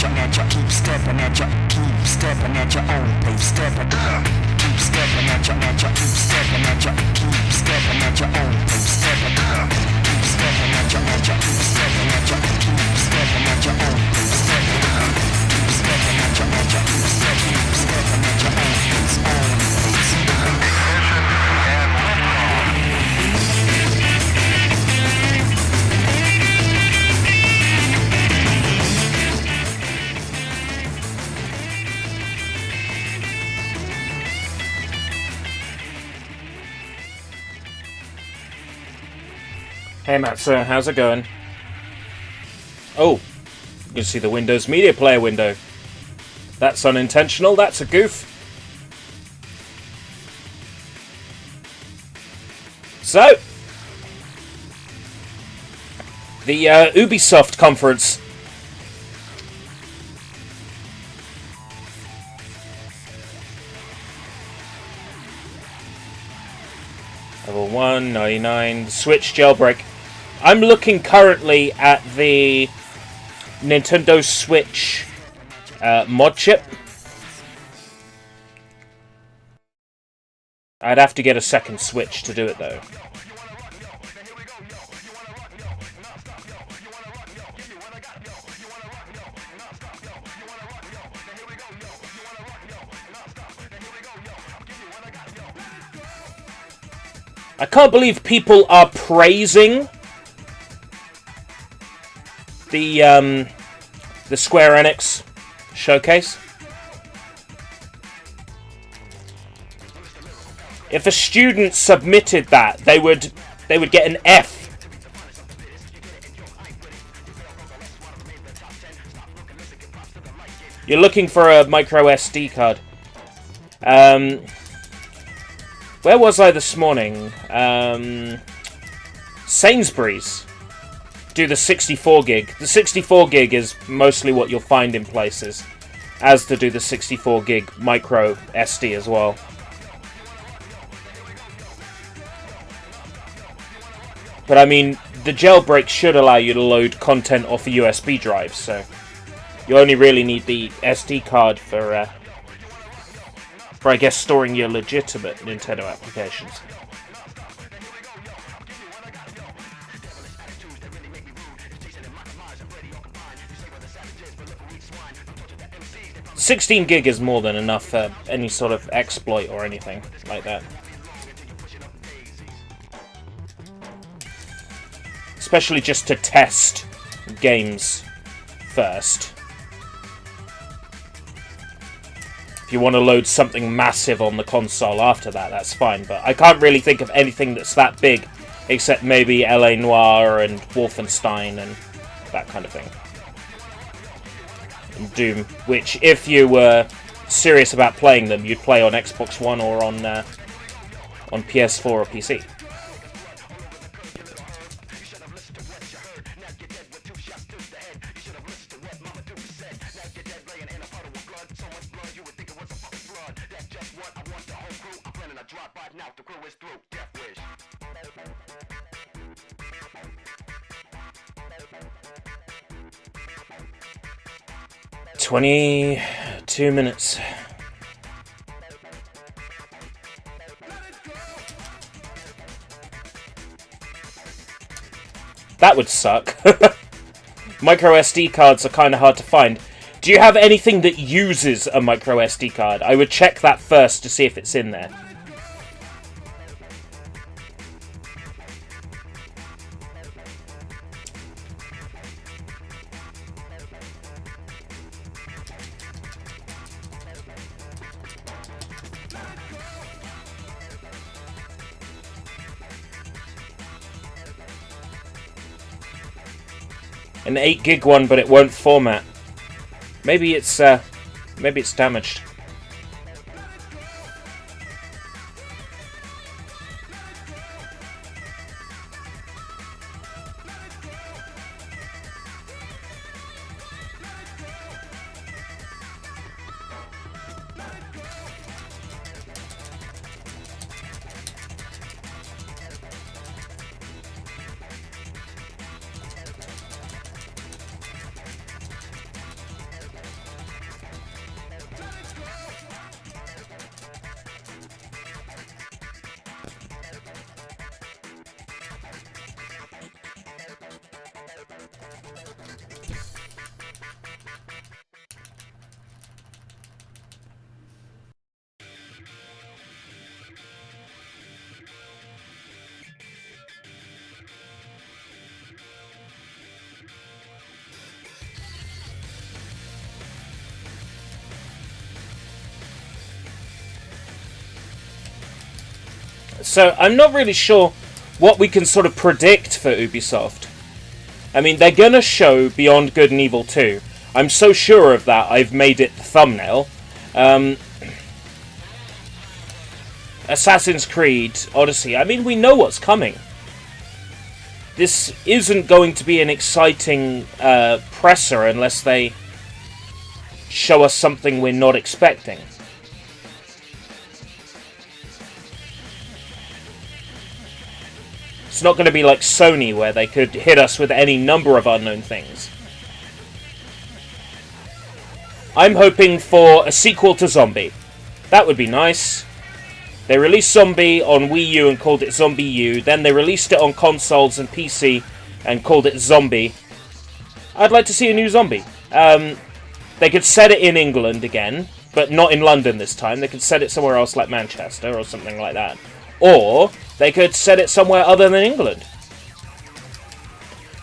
keep stepping at ya, keep stepping at your own pace, stepping, keep stepping at ya, keep stepping at ya, keep stepping at your own pace, stepping, keep stepping at ya, keep stepping at ya, keep stepping at your own pace, stepping, keep stepping at ya, keep stepping at your own pace, own pace. Hey Matt, sir, how's it going? Oh, you can see the Windows Media Player window. That's unintentional, that's a goof. So, the Ubisoft conference. Level 1, 99, Switch jailbreak. I'm looking currently at the Nintendo Switch mod chip. I'd have to get a second Switch to do it though. I can't believe people are praising the Square Enix showcase. If a student submitted that, they would get an F. You're looking for a micro SD card. Where was I this morning? Sainsbury's do the 64 gig. The 64 gig is mostly what you'll find in places, as to do the 64 gig micro SD as well. But I mean, the jailbreak should allow you to load content off a USB drive, so you only really need the SD card for I guess storing your legitimate Nintendo applications. $16 gig is more than enough for any sort of exploit or anything like that. Especially just to test games first. If you want to load something massive on the console after that, that's fine. But I can't really think of anything that's that big, except maybe LA Noire and Wolfenstein and that kind of thing. And Doom, which if you were serious about playing them, you'd play on Xbox One or on PS4 or PC. "22 minutes. That would suck. Micro SD cards are kind of hard to find. Do you have anything that uses a micro SD card? I would check that first to see if it's in there. An 8 gig one, but it won't format. Maybe it's damaged. So I'm not really sure what we can sort of predict for Ubisoft. I mean, they're gonna show Beyond Good and Evil 2. I'm so sure of that, I've made it the thumbnail. Assassin's Creed Odyssey, I mean, we know what's coming. This isn't going to be an exciting presser unless they show us something we're not expecting. It's not going to be like Sony, where they could hit us with any number of unknown things. I'm hoping for a sequel to Zombie. That would be nice. They released Zombie on Wii U and called it Zombie U. Then they released it on consoles and PC and called it Zombie. I'd like to see a new Zombie. They could set it in England again, but not in London this time. They could set it somewhere else like Manchester or something like that. Or they could set it somewhere other than England.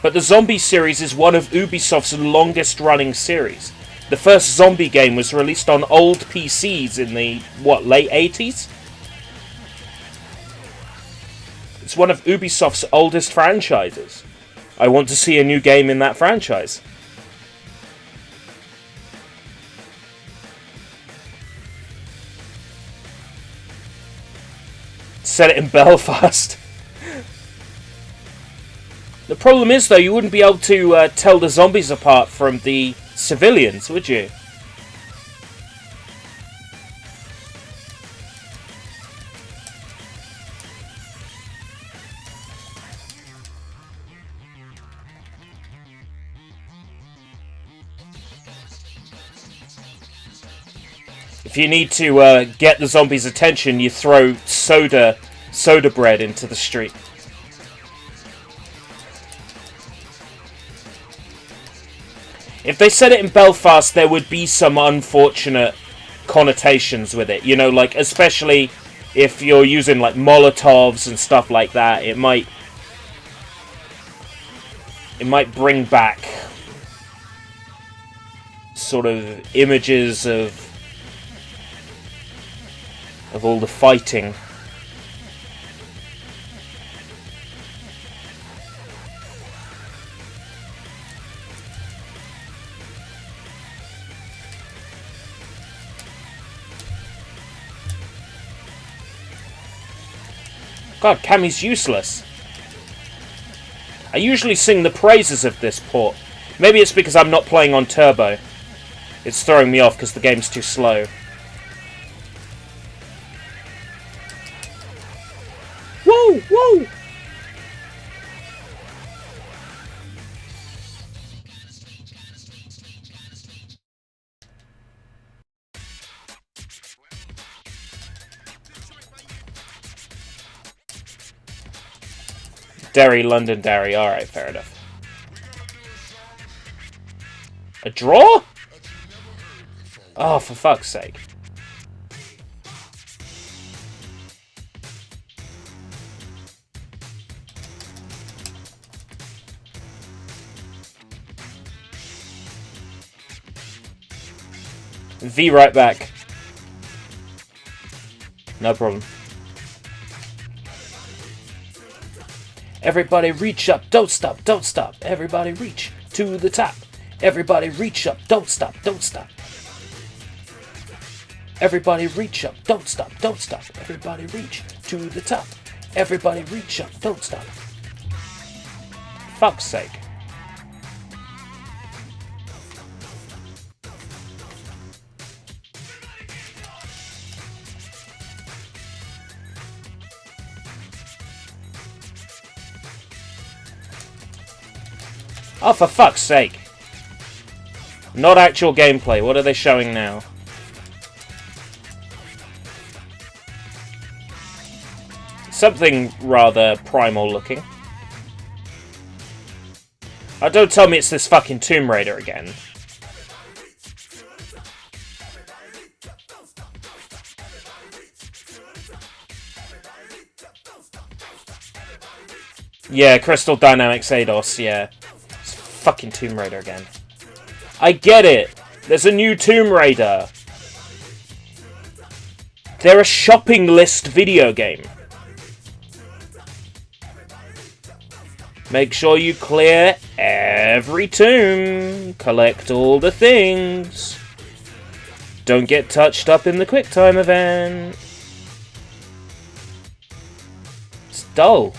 But the Zombie series is one of Ubisoft's longest running series. The first Zombie game was released on old PCs in the, late 80s? It's one of Ubisoft's oldest franchises. I want to see a new game in that franchise. Set it in Belfast. The problem is, though, you wouldn't be able to tell the zombies apart from the civilians, would you? If you need to get the zombies' attention, you throw soda bread into the street. If they said it in Belfast, there would be some unfortunate connotations with it. You know, like, especially if you're using, like, Molotovs and stuff like that, it might bring back sort of images of all the fighting. God, Cammy's useless. I usually sing the praises of this port. Maybe it's because I'm not playing on turbo. It's throwing me off because the game's too slow. Whoa! Whoa! Derry, London, Derry. Alright, fair enough. A draw? Oh, for fuck's sake. V right back. No problem. Everybody reach up, don't stop, don't stop. Everybody reach to the top. Everybody reach up, don't stop, don't stop. Everybody reach up, don't stop, don't stop. Everybody reach to the top. Everybody reach up, don't stop. Fuck's sake. Oh, for fuck's sake. Not actual gameplay. What are they showing now? Something rather primal looking. Oh, don't tell me it's this fucking Tomb Raider again. Yeah, Crystal Dynamics ADOS, yeah. It's fucking Tomb Raider again. I get it! There's a new Tomb Raider! They're a shopping list video game. Make sure you clear every tomb. Collect all the things. Don't get touched up in the quick time event. It's dull.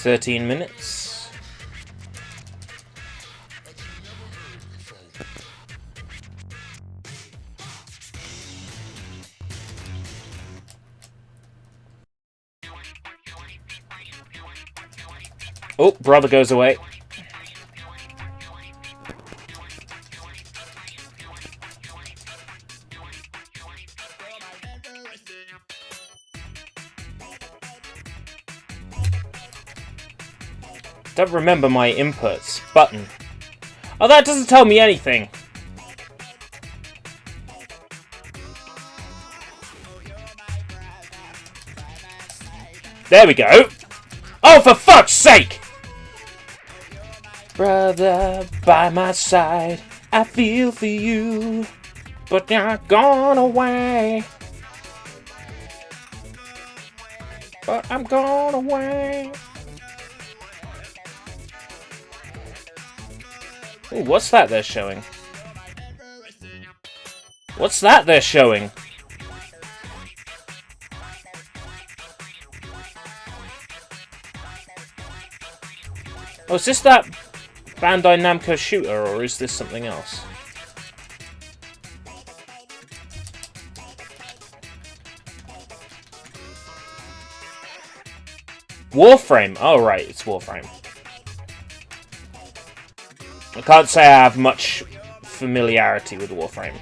"13 minutes. Oh, brother goes away. Don't remember my inputs. Button. Oh, that doesn't tell me anything. There we go. Oh, for fuck's sake! Brother, by my side, I feel for you, but you're gone away. But I'm gone away. Ooh, what's that they're showing? What's that they're showing? Oh, is this that Bandai Namco shooter, or is this something else? Warframe! Oh, right, it's Warframe. I can't say I have much familiarity with Warframe.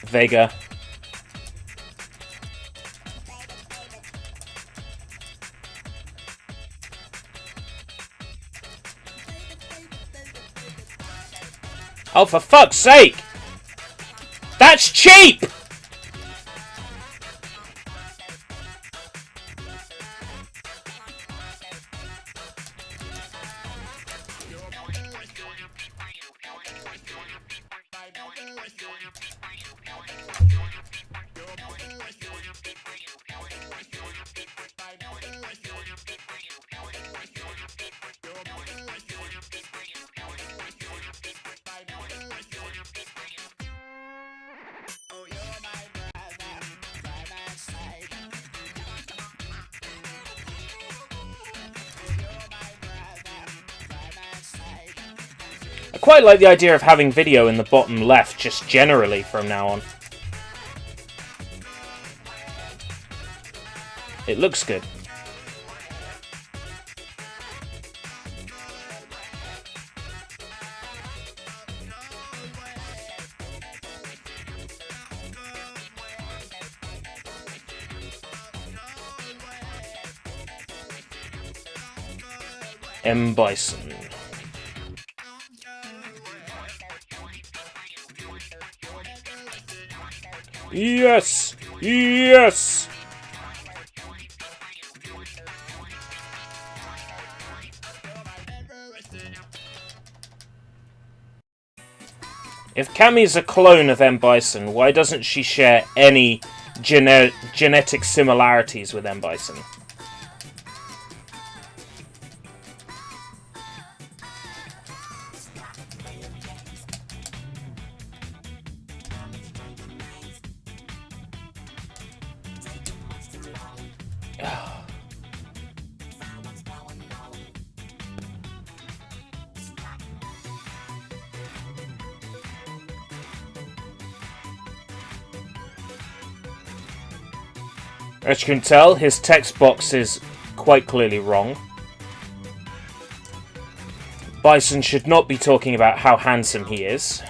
Vega. Oh, for fuck's sake! That's cheap! I quite like the idea of having video in the bottom left, just generally from now on. It looks good. M. Bison. Yes! Yes! If Cammy's a clone of M. Bison, why doesn't she share any genetic similarities with M. Bison? As you can tell, his text box is quite clearly wrong. Bison should not be talking about how handsome he is.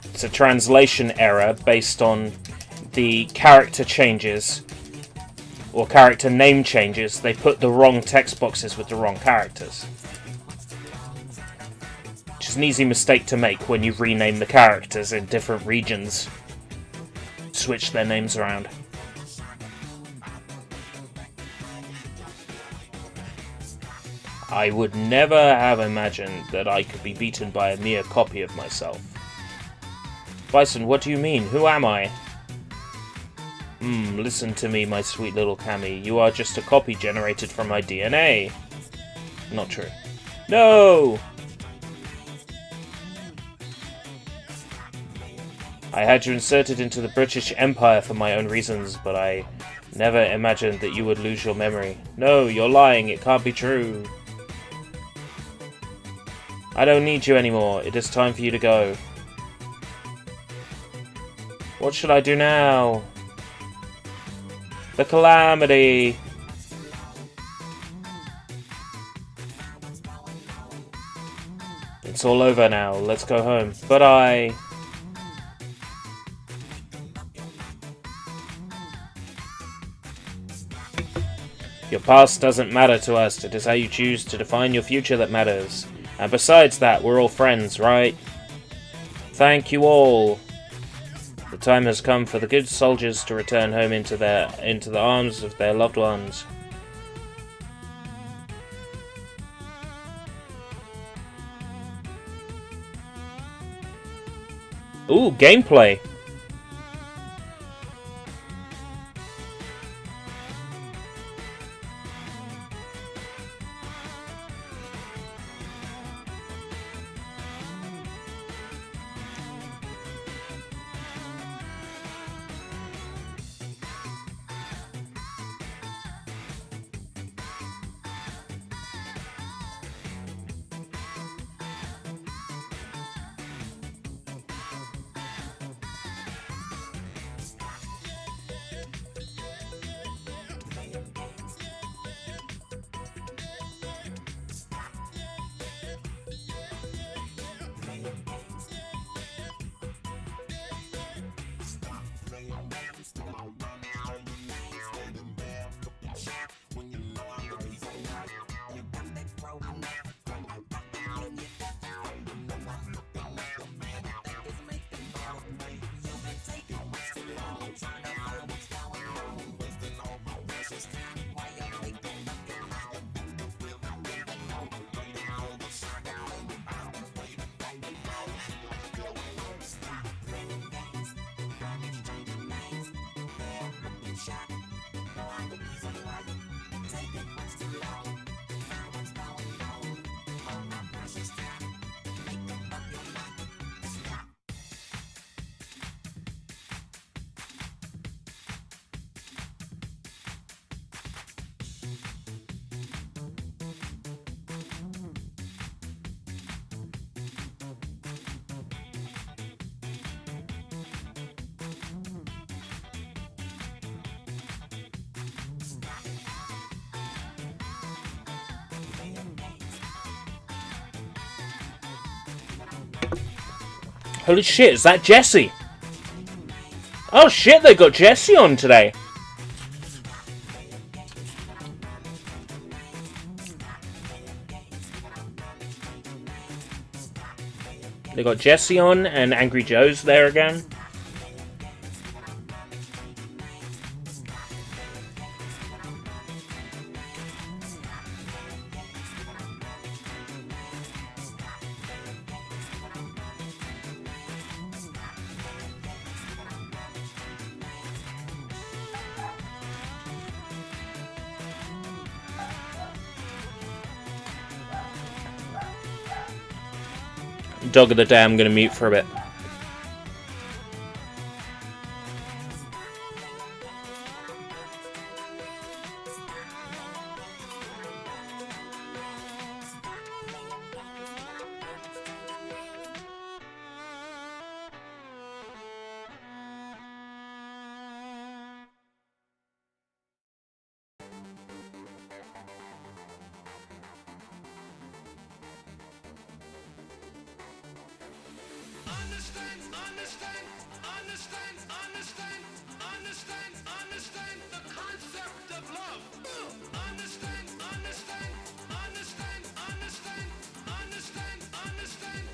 It's a translation error based on the character changes, or character name changes. They put the wrong text boxes with the wrong characters. Which is an easy mistake to make when you rename the characters in different regions. Switch their names around. I would never have imagined that I could be beaten by a mere copy of myself. Bison, what do you mean? Who am I? Listen to me, my sweet little Cammy. You are just a copy generated from my DNA. Not true. No! I had you inserted into the British Empire for my own reasons, but I never imagined that you would lose your memory. No, you're lying. It can't be true. I don't need you anymore. It is time for you to go. What should I do now? The calamity. It's all over now. Let's go home. But Your past doesn't matter to us. It is how you choose to define your future that matters. And besides that, we're all friends, right? Thank you all. The time has come for the good soldiers to return home into the arms of their loved ones. Ooh, gameplay. Holy shit, is that Jesse? Oh shit, they got Jesse on today. They got Jesse on and Angry Joe's there again. Dog of the day, I'm going to mute for a bit. Understand the concept of love. Understand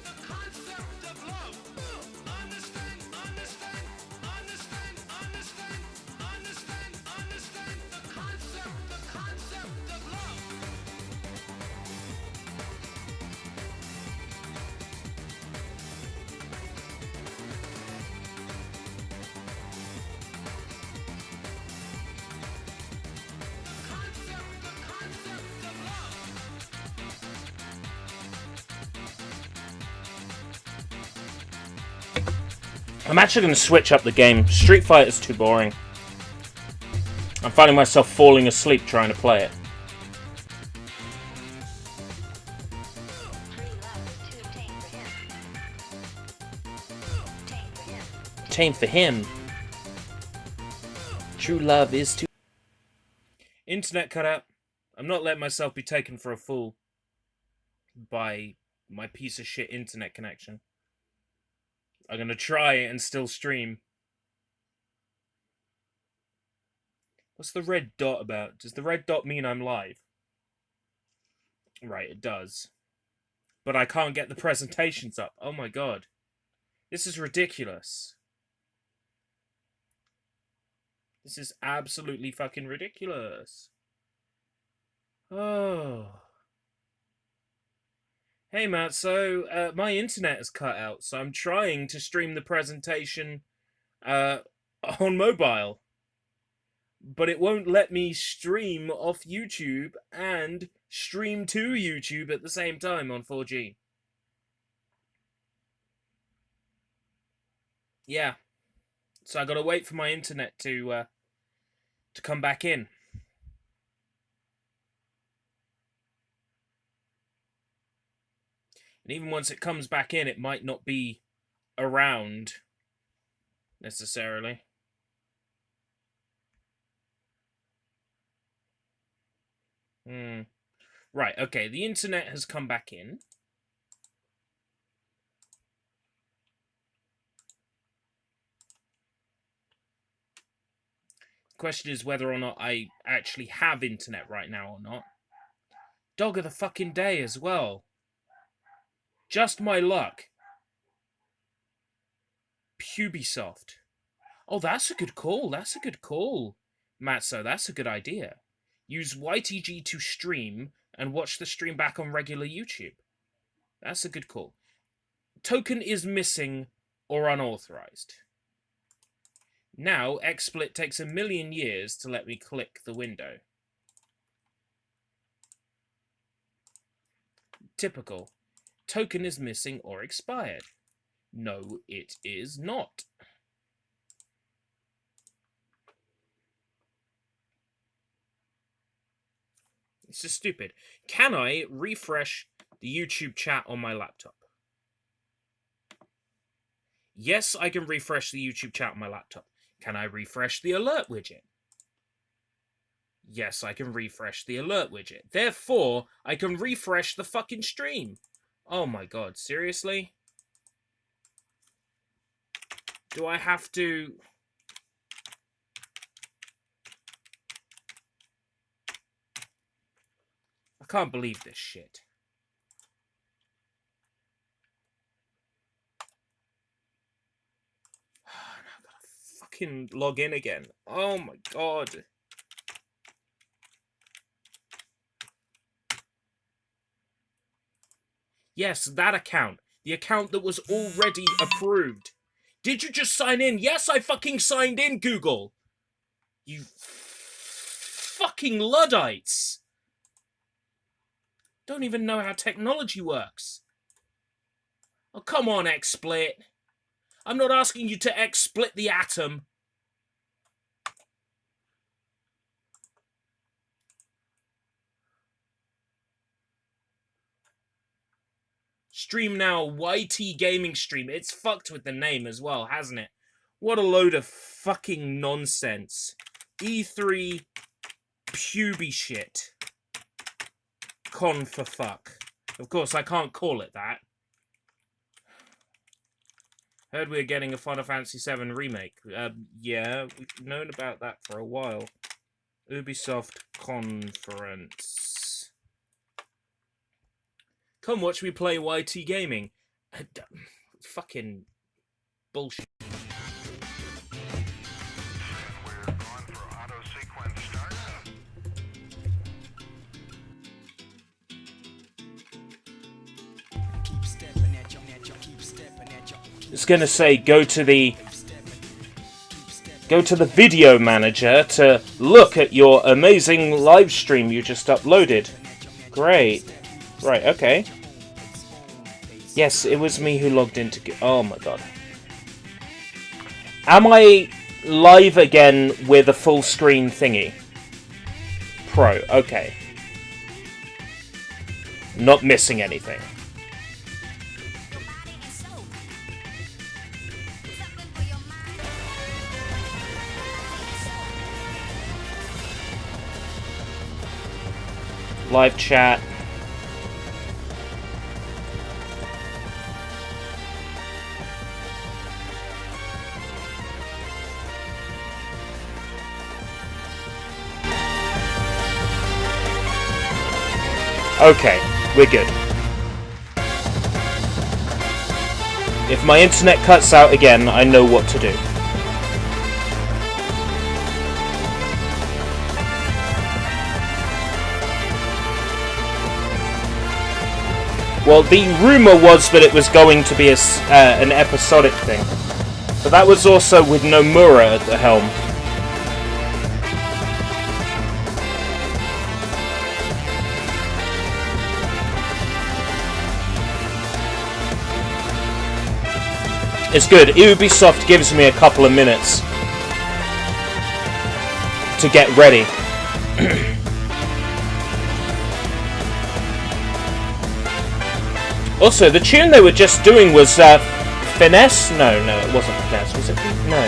the concept of love. Understand the concept of love. I'm actually going to switch up the game. Street Fighter's too boring. I'm finding myself falling asleep trying to play it. Tame for him. True love is too... Internet cut out. I'm not letting myself be taken for a fool by my piece of shit internet connection. I'm gonna try and still stream. What's the red dot about? Does the red dot mean I'm live? Right, it does. But I can't get the presentations up. Oh my god. This is ridiculous. This is absolutely fucking ridiculous. Oh. Hey Matt, so my internet is cut out, so I'm trying to stream the presentation on mobile. But it won't let me stream off YouTube and stream to YouTube at the same time on 4G. Yeah. So I gotta wait for my internet to come back in. And even once it comes back in, it might not be around necessarily. Right, okay, the internet has come back in. The question is whether or not I actually have internet right now or not. Dog of the fucking day as well. Just my luck. Pubesbesoft. Oh, that's a good call. That's a good call. Matzo, that's a good idea. Use YTG to stream and watch the stream back on regular YouTube. That's a good call. Token is missing or unauthorized. Now, XSplit takes 1,000,000 years to let me click the window. Typical. Token is missing or expired. No, it is not. This is stupid. Can I refresh the YouTube chat on my laptop? Yes, I can refresh the YouTube chat on my laptop. Can I refresh the alert widget? Yes, I can refresh the alert widget. Therefore, I can refresh the fucking stream. Oh my god, seriously? Do I have to... I can't believe this shit. Now I've got to fucking log in again. Oh my god. Yes, that account. The account that was already approved. Did you just sign in? Yes, I fucking signed in, Google. You fucking Luddites. Don't even know how technology works. Oh, come on, XSplit. I'm not asking you to XSplit the atom. Stream now, YT Gaming Stream. It's fucked with the name as well, hasn't it? What a load of fucking nonsense. E3 puby shit. Con for fuck. Of course, I can't call it that. Heard we were getting a Final Fantasy VII remake. Yeah, we've known about that for a while. Ubisoft conference. Come watch me play YT Gaming. Fucking bullshit. It's gonna say go to the video manager to look at your amazing live stream you just uploaded. Great. Right, okay. Yes, it was me who logged into... Oh my god. Am I live again with a full screen thingy? Pro, okay. Not missing anything. Live chat. Okay, we're good. If my internet cuts out again, I know what to do. Well, the rumour was that it was going to be an episodic thing. But that was also with Nomura at the helm. It's good. Ubisoft gives me a couple of minutes to get ready. Also, the tune they were just doing was Finesse? No, it wasn't Finesse. Was it? No.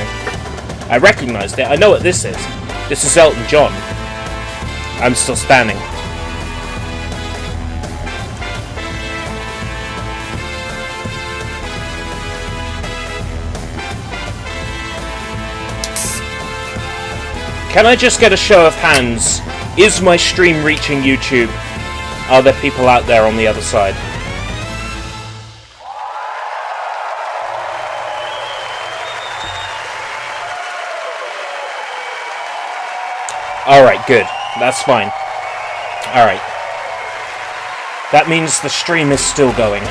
I recognised it. I know what this is. This is Elton John. I'm still standing. Can I just get a show of hands? Is my stream reaching YouTube? Are there people out there on the other side? Alright, good. That's fine. Alright. That means the stream is still going.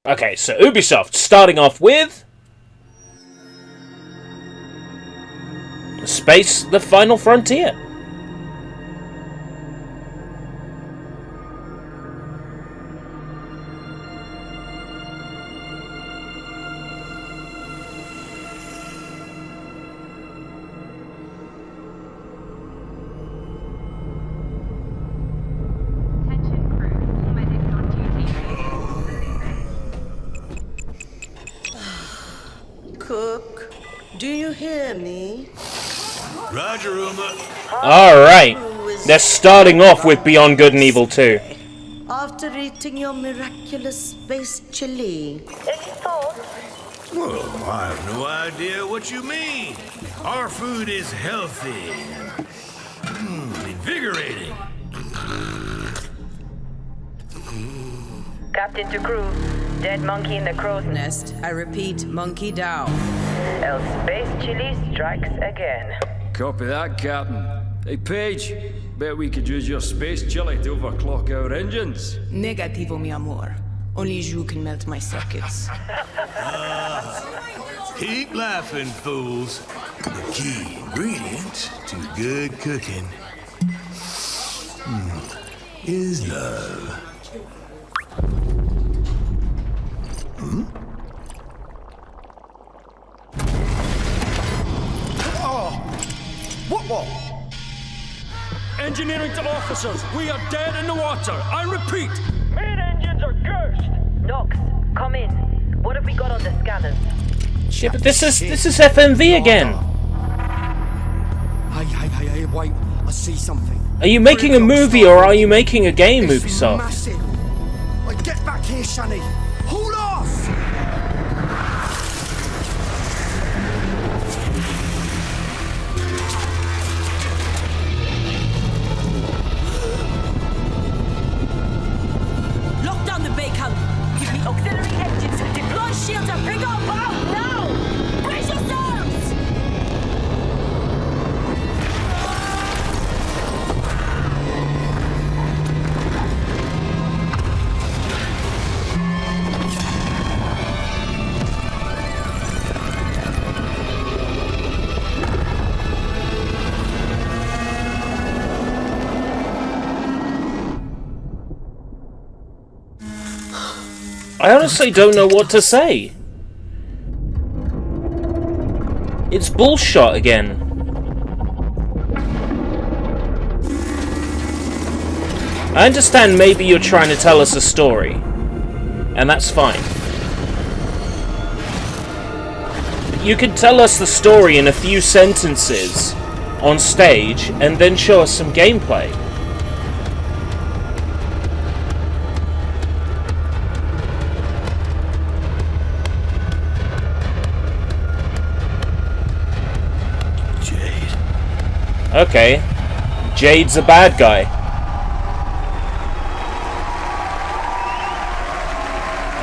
Okay, so Ubisoft, starting off with... Space, the Final Frontier. Cook, do you hear me? Roger, Uma. Alright, they're starting off with Beyond Good and Evil 2. After eating your miraculous space chili. Well, I have no idea what you mean. Our food is healthy. Invigorating. Captain to crew. Dead monkey in the crow's nest. I repeat, monkey down. El Space Chili strikes again. Copy that, Captain. Hey, Paige, bet we could use your space chili to overclock our engines. Negativo, mi amor. Only you can melt my circuits. Keep laughing, fools. The key ingredient to good cooking is love. What? Engineering to officers, we are dead in the water. I repeat. Main engines are cursed. Nox, come in. What have we got on the scanners? Yeah, but this is FMV again. Hey, wait. I see something. Are you making a movie or are you making a game, Ubisoft? Massive. Like, get back here, Shani. Hold off! Lock down the bacon. Give me auxiliary engines. Deploy shields and bring up out now! Brace yourselves! I honestly don't know what to say. It's bullshit again. I understand maybe you're trying to tell us a story, and that's fine. But you could tell us the story in a few sentences on stage and then show us some gameplay. Okay, Jade's a bad guy.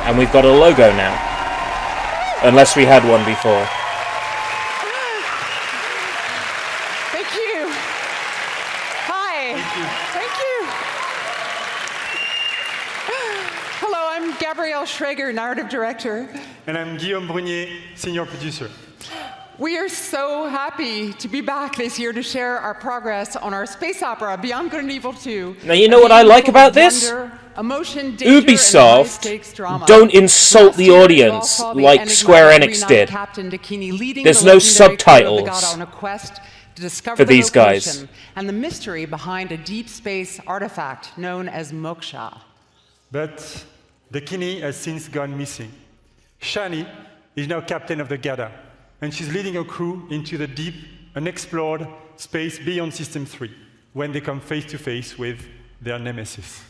And we've got a logo now. Unless we had one before. Thank you. Hi. Thank you. Hello, I'm Gabrielle Schrager, narrative director. And I'm Guillaume Brunier, senior producer. We are so happy to be back this year to share our progress on our space opera, Beyond Good and Evil 2. Now, you know what I like about this? Emotion, danger, Ubisoft don't insult the audience like Square Enix did. There's no subtitles for these guys. And the mystery behind a deep space artifact known as Moksha. But the Kini has since gone missing. Shani is now captain of the Gada, and she's leading a crew into the deep, unexplored space beyond System 3, when they come face to face with their nemesis.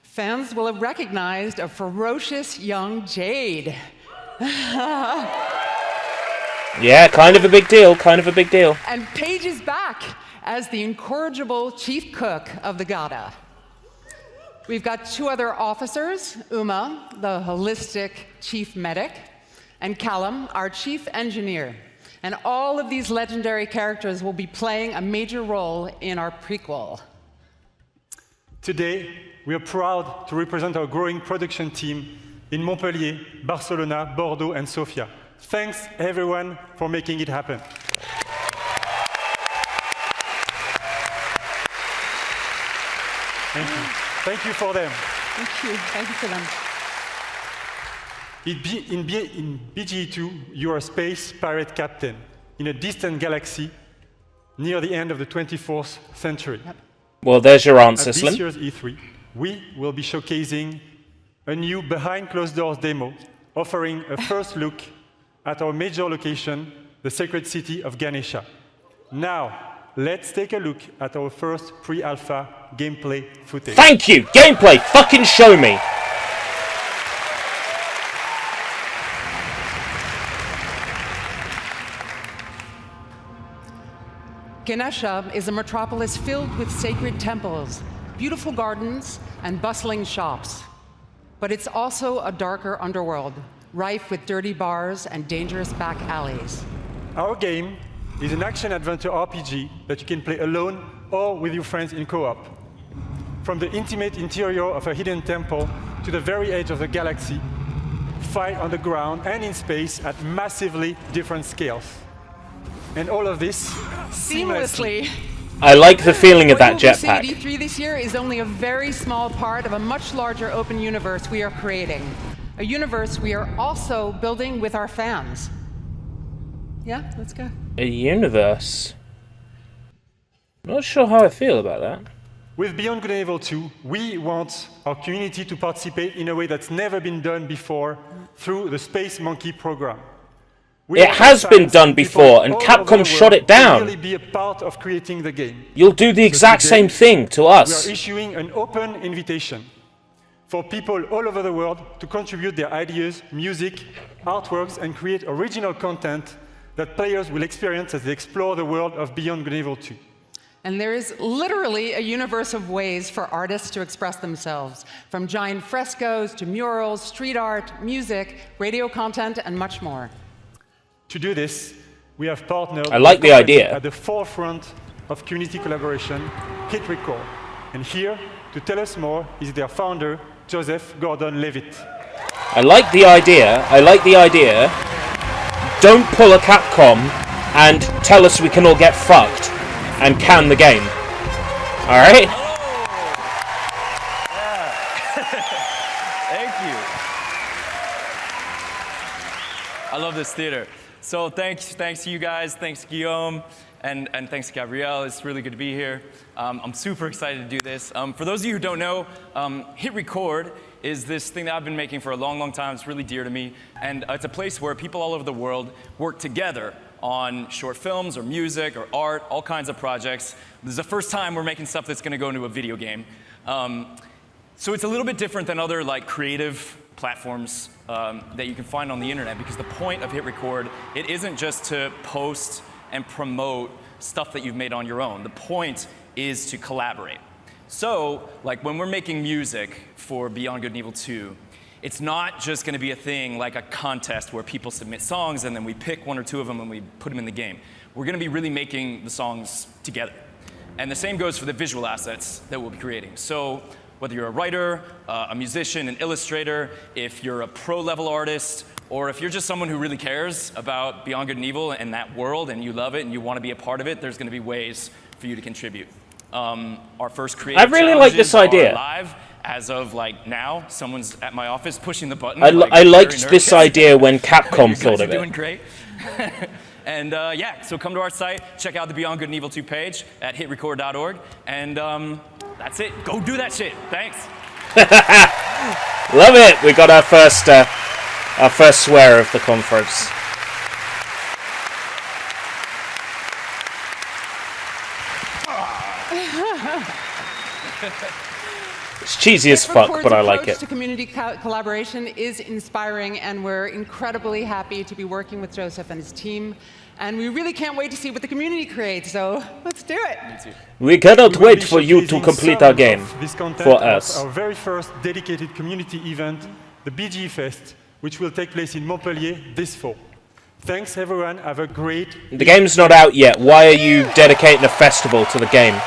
Fans will have recognized a ferocious young Jade. Yeah, kind of a big deal, kind of a big deal. And Paige is back as the incorrigible chief cook of the Gada. We've got two other officers, Uma, the holistic chief medic, and Callum, our chief engineer. And all of these legendary characters will be playing a major role in our prequel. Today, we are proud to represent our growing production team in Montpellier, Barcelona, Bordeaux, and Sofia. Thanks, everyone, for making it happen. Thank you. Thank you for them. Thank you. Thank you for them. In BGE2, you are a space pirate captain in a distant galaxy near the end of the 24th century. Yep. Well, there's your answer, At Slim. this year's E3, we will be showcasing a new behind closed doors demo, offering a first look at our major location, the sacred city of Ganesha. Now, let's take a look at our first pre-alpha gameplay footage. Thank you! Gameplay! Fucking show me! Ganesha is a metropolis filled with sacred temples, beautiful gardens, and bustling shops. but it's also a darker underworld, rife with dirty bars and dangerous back alleys. Our game is an action-adventure RPG that you can play alone or with your friends in co-op. From the intimate interior of a hidden temple to the very edge of the galaxy, fight on the ground and in space at massively different scales. And all of this seamlessly. I like the feeling of that What you'll see at jetpack. E3 this year is only a very small part of a much larger open universe we are creating. A universe we are also building with our fans. Yeah, let's go. A universe? Not sure how I feel about that. With Beyond Good and Evil 2, we want our community to participate in a way that's never been done before through the Space Monkey program. We It want has fans been done and people before, and all Capcom over the shut world it down. to really be a part of creating the game. You'll do the exact today, same thing to We us. are issuing an open invitation for people all over the world to contribute their ideas, music, artworks, and create original content that players will experience as they explore the world of Beyond Good and Evil 2. And there is literally a universe of ways for artists to express themselves, from giant frescoes to murals, street art, music, radio content, and much more. To do this, we have partnered I like with the a company idea. at the forefront of community collaboration, Hit Record. And here, to tell us more, is their founder, Joseph Gordon-Levitt. I like the idea. I like the idea. Don't pull a Capcom and tell us we can all get fucked and can the game. Alright? Thank you. I love this theater. So thanks to you guys, thanks Guillaume, and thanks to Gabrielle. It's really good to be here. I'm super excited to do this. For those of you who don't know, Hit Record is this thing that I've been making for a long, long time. It's really dear to me. And it's a place where people all over the world work together on short films or music or art, all kinds of projects. This is the first time we're making stuff that's gonna go into a video game. So it's a little bit different than other like creative platforms that you can find on the internet, because the point of Hit Record, it isn't just to post and promote stuff that you've made on your own. The point is to collaborate. So, like when we're making music for Beyond Good and Evil 2, it's not just gonna be a thing like a contest where people submit songs and then we pick one or two of them and we put them in the game. We're gonna be really making the songs together. And the same goes for the visual assets that we'll be creating. So, whether you're a writer, a musician, an illustrator, if you're a pro-level artist, or if you're just someone who really cares about Beyond Good and Evil and that world and you love it and you want to be a part of it, there's going to be ways for you to contribute. Our first creative I really like this idea. are live as of like now. Someone's at my office pushing the button. I like, liked very this nervous. idea when Capcom You thought guys of are doing it. great. And yeah, so come to our site, check out the Beyond Good and Evil 2 page at hitrecord.org, and that's it. Go do that shit. Thanks. Love it. We got our first swear of the conference. It's cheesy as fuck, but I like it. To community collaboration is inspiring, and we're incredibly happy to be working with Joseph and his team. And we really can't wait to see what the community creates, so let's do it. Me too. We cannot We will wait be for you to showcasing complete some our game of this content for at us. Our very first dedicated community event, the BG Fest, which will take place in Montpellier this fall. Thanks everyone, have a great... The game's not out yet. Why are you dedicating a festival to the game?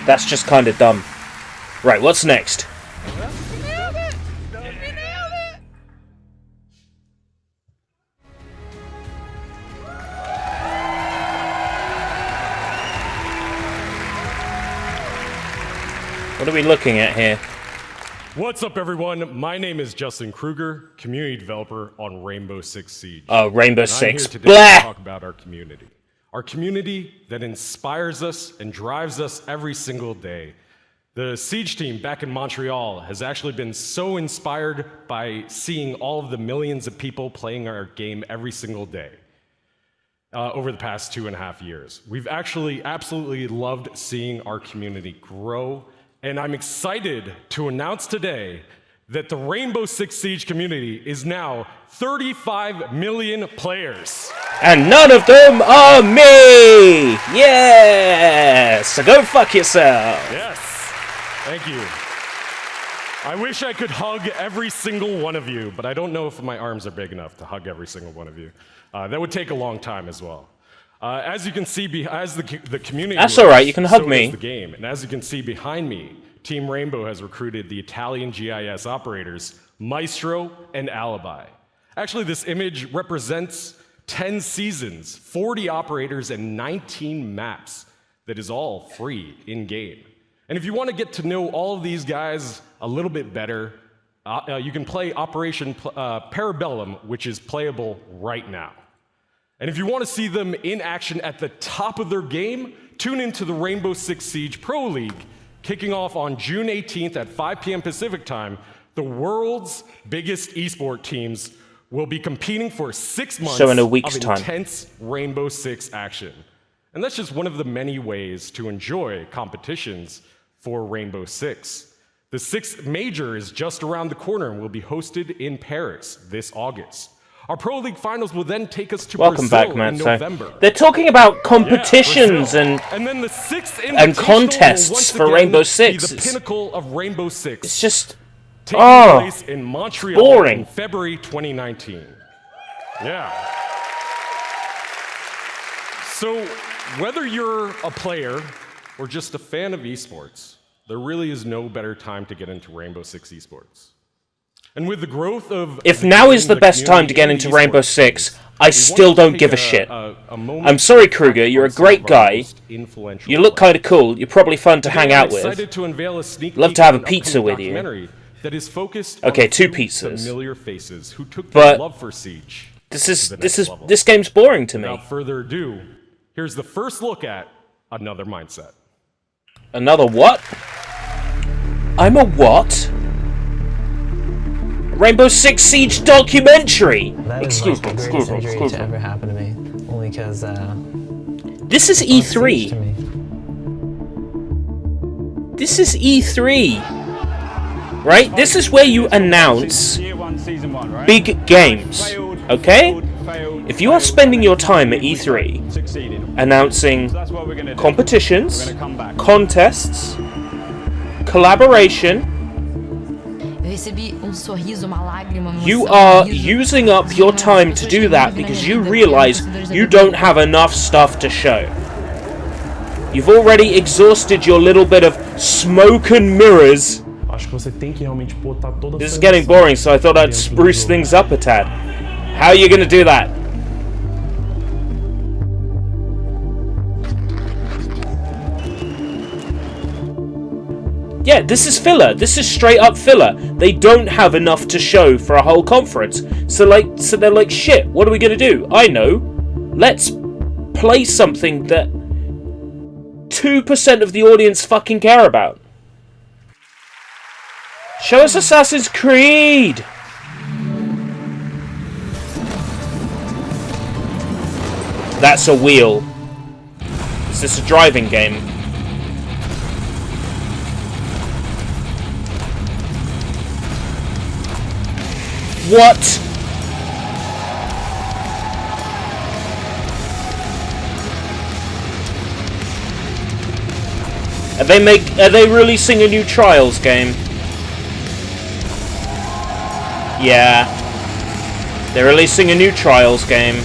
That's just kind of dumb. Right, what's next? What are we looking at here? What's up, everyone? My name is Justin Kruger, community developer on Rainbow Six Siege. Oh, Rainbow And Six. I'm here today Blah! to talk about our community. Our community that inspires us and drives us every single day. The Siege team back in Montreal has actually been so inspired by seeing all of the millions of people playing our game every single day over the past 2.5 years. We've actually absolutely loved seeing our community grow, and I'm excited to announce today that the Rainbow Six Siege community is now 35 million players. And none of them are me! Yes! So go fuck yourself! Yes. Thank you. I wish I could hug every single one of you, but I don't know if my arms are big enough to hug every single one of you. That would take a long time as well. As you can see, as the community... That's all right, you can hug me. The game. And as you can see behind me, Team Rainbow has recruited the Italian GIS operators, Maestro and Alibi. Actually, this image represents 10 seasons, 40 operators, and 19 maps that is all free in-game. And if you want to get to know all of these guys a little bit better, you can play Operation Parabellum, which is playable right now. And if you want to see them in action at the top of their game, tune into the Rainbow Six Siege Pro League, kicking off on June 18th at 5 p.m. Pacific time. The world's biggest esport teams will be competing for 6 months so in a week's of time. Intense Rainbow Six action. And that's just one of the many ways to enjoy competitions for Rainbow Six. The sixth major is just around the corner and will be hosted in Paris this August. Our Pro League finals will then take us to Welcome Brazil back, man. in So November. they're talking about competitions And then the sixth and contests will once for again Rainbow be Six. the pinnacle of Rainbow Six. It's just taking place in Montreal boring. in February 2019. Yeah. So whether you're a player or just a fan of esports, there really is no better time to get into Rainbow Six esports. And with the growth of... If now is the best time to get into Rainbow Six, I still don't give a shit. I'm sorry, Kruger, you're a great guy. You look kind of cool. You're probably fun to hang out with. Love to have a pizza with you. That is focused Okay, on 2 two pizzas. familiar faces who took But their love for Siege to the next level. this game's boring to me. Without further ado, here's the first look at Another Mindset. Another what? I'm a what? Rainbow Six Siege documentary. Excuse me. To ever happen to me, only because this is E3. This is E3. Right? This is where you announce big games. Okay? If you are spending your time at E3 announcing competitions, contests, collaboration, you are using up your time to do that because you realize you don't have enough stuff to show. You've already exhausted your little bit of smoke and mirrors. This is getting boring, so I thought I'd spruce things up a tad. How are you going to do that? Yeah, this is filler. This is straight up filler. They don't have enough to show for a whole conference. So they're like, shit, what are we going to do? I know. Let's play something that 2% of the audience fucking care about. Show us Assassin's Creed! That's a wheel. Is this a driving game? What? Are they releasing a new Trials game? Yeah. They're releasing a new Trials game.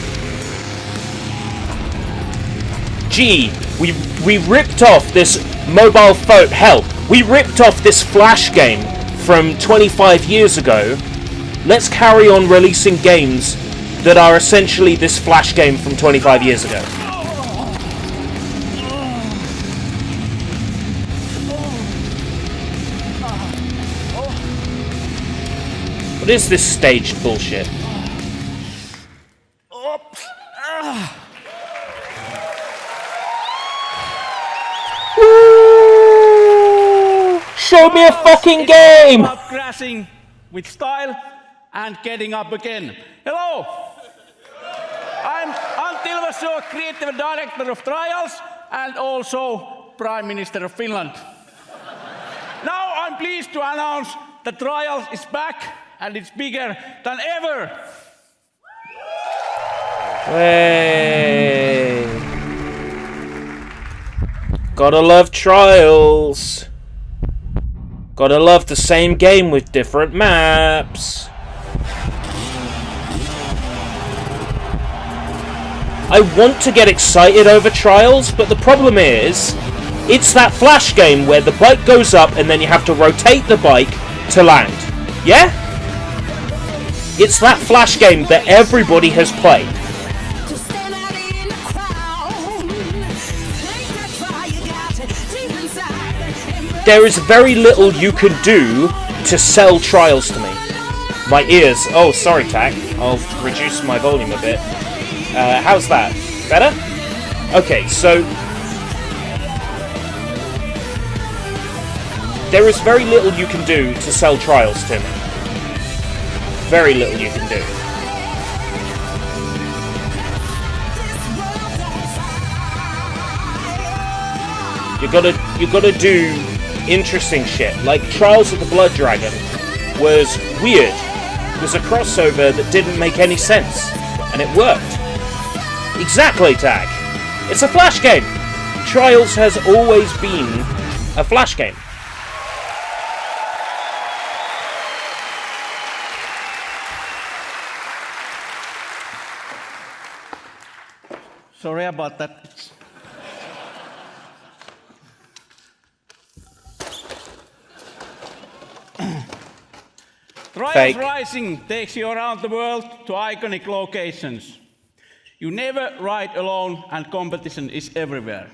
Gee, we ripped off this mobile phone. Hell, we ripped off this Flash game from 25 years ago. Let's carry on releasing games that are essentially this Flash game from 25 years ago. What is this staged bullshit? Woo! Show me a fucking game! Crashing with style and getting up again. Hello! I'm Antti Ilvasjo, Creative Director of Trials and also Prime Minister of Finland. Now I'm pleased to announce that Trials is back and it's bigger than ever. Hey. Gotta love Trials. Gotta love the same game with different maps. I want to get excited over Trials, but the problem is, it's that Flash game where the bike goes up and then you have to rotate the bike to land. Yeah? It's that Flash game that everybody has played. There is very little you can do to sell Trials to me. My ears. Oh, sorry, Tack. I'll reduce my volume a bit. How's that? Better? Okay, so there is very little you can do to sell Trials to me. Very little you can do. You gotta do interesting shit. Like Trials of the Blood Dragon was weird. It was a crossover that didn't make any sense, and it worked. Exactly, Tag. It's a Flash game. Trials has always been a Flash game. Sorry about that. Trials Rising takes you around the world to iconic locations. You never ride alone and competition is everywhere.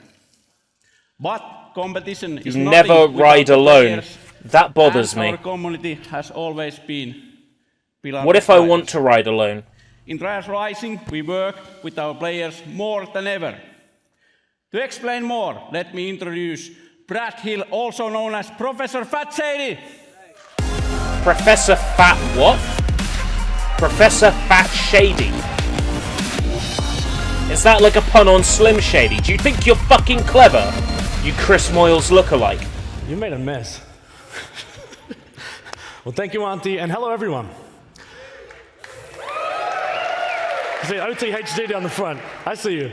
But competition is you never ride alone. That bothers me. Our community has always been pillar. What if I want to ride alone? In Trials Rising, we work with our players more than ever. To explain more, let me introduce Brad Hill, also known as Professor Fat Shady. Professor Fat what? Professor Fat Shady. Is that like a pun on Slim Shady? Do you think you're fucking clever, you Chris Moyles lookalike? You made a mess. Well, thank you, Auntie, and hello, everyone. See, OTHD down the front. I see you.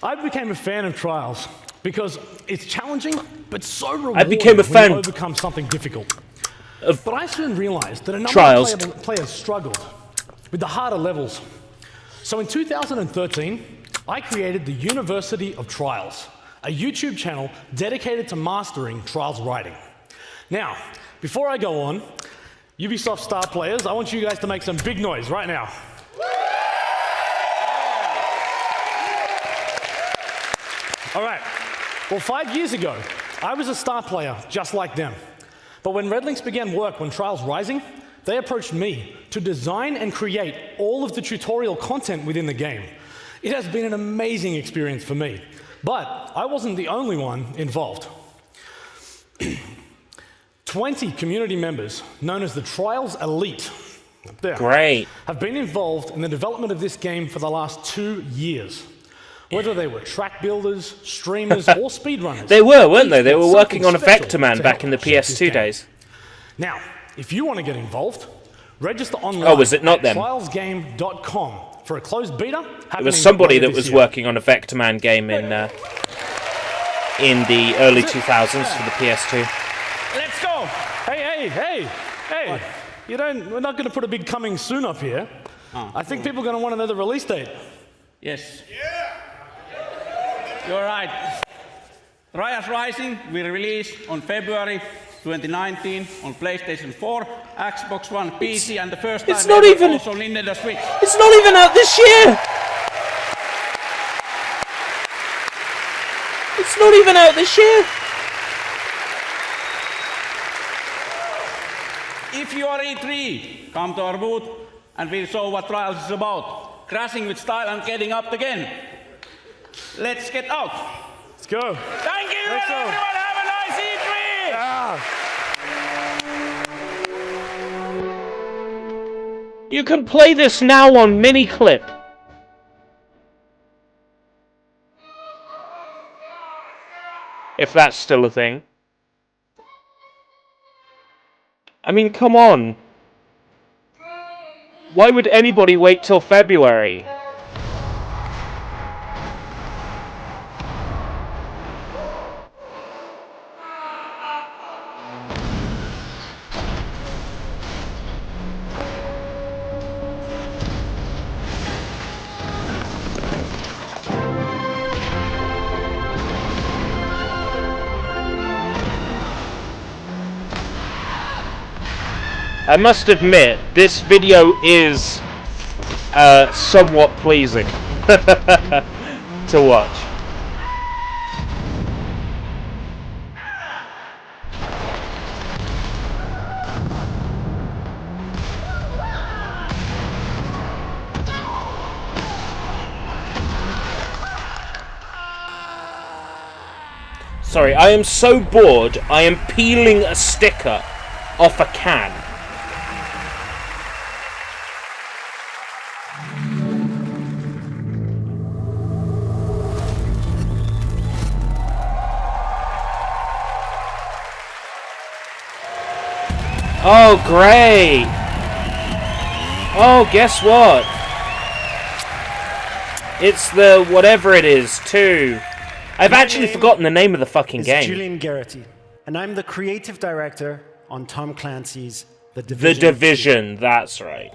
I became a fan of Trials because it's challenging, but so rewarding I became a fan when you overcome something difficult. But I soon realized that a number Trials. of players struggled with the harder levels. So in 2013, I created the University of Trials, a YouTube channel dedicated to mastering Trials riding. Now, before I go on, Ubisoft star players, I want you guys to make some big noise right now. All right, well, 5 years ago, I was a star player just like them. But when Redlinks began work on Trials Rising, they approached me to design and create all of the tutorial content within the game. It has been an amazing experience for me, but I wasn't the only one involved. 20 community members, known as the Trials Elite, up there, Great. have been involved in the development of this game for the last 2 years. Whether they were track builders, streamers, or speedrunners. They were, weren't they? They were working on Effectorman back in the PS2 days. Now, if you want to get involved, register online Oh, was it not at them? trialsgame.com for a closed beta. It was somebody that was working on Effectorman game in the early 2000s for the PS2. Let's go! Hey! We're not going to put a big coming soon up here. I think people are going to want to know the release date. Yes. You're right. Trials Rising will release on February 2019 on PlayStation 4, Xbox One, PC, and the first time not ever even- also Nintendo Switch. It's not even out this year! It's not even out this year! If you are E3, come to our booth and we'll show what Trials is about. Crashing with style and getting up again. Let's get out. Let's go. Thank you, Let's go. everyone. Have a nice E3. You can play this now on Miniclip. If that's still a thing. I mean, come on. Why would anybody wait till February? I must admit, this video is somewhat pleasing to watch. Sorry, I am so bored, I am peeling a sticker off a can. Oh, great! Oh, guess what? It's the whatever it is, too. I've actually forgotten the name of the fucking game. Julian Garrity, and I'm the creative director on Tom Clancy's The Division. The Division, that's right.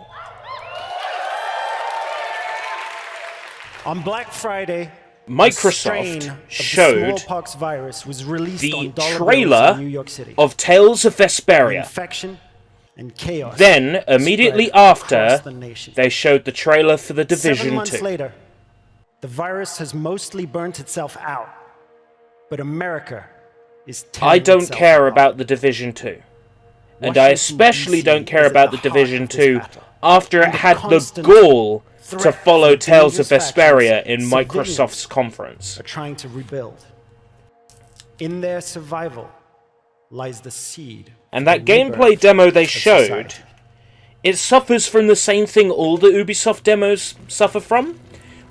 On Black Friday, Microsoft showed smallpox virus was released the on dollar trailer bills in New York City. of Tales of Vesperia. Infection and chaos. Then, immediately after, they showed the trailer for The Division 7 months 2. later, the virus has mostly burnt itself out, but America is tearing I don't itself care apart. about The Division 2. And I especially don't care about The Division 2 after it had the gall to follow Tales of Vesperia in Microsoft's conference. Are trying to rebuild. In their survival lies the seed. And that gameplay demo they showed, it suffers from the same thing all the Ubisoft demos suffer from,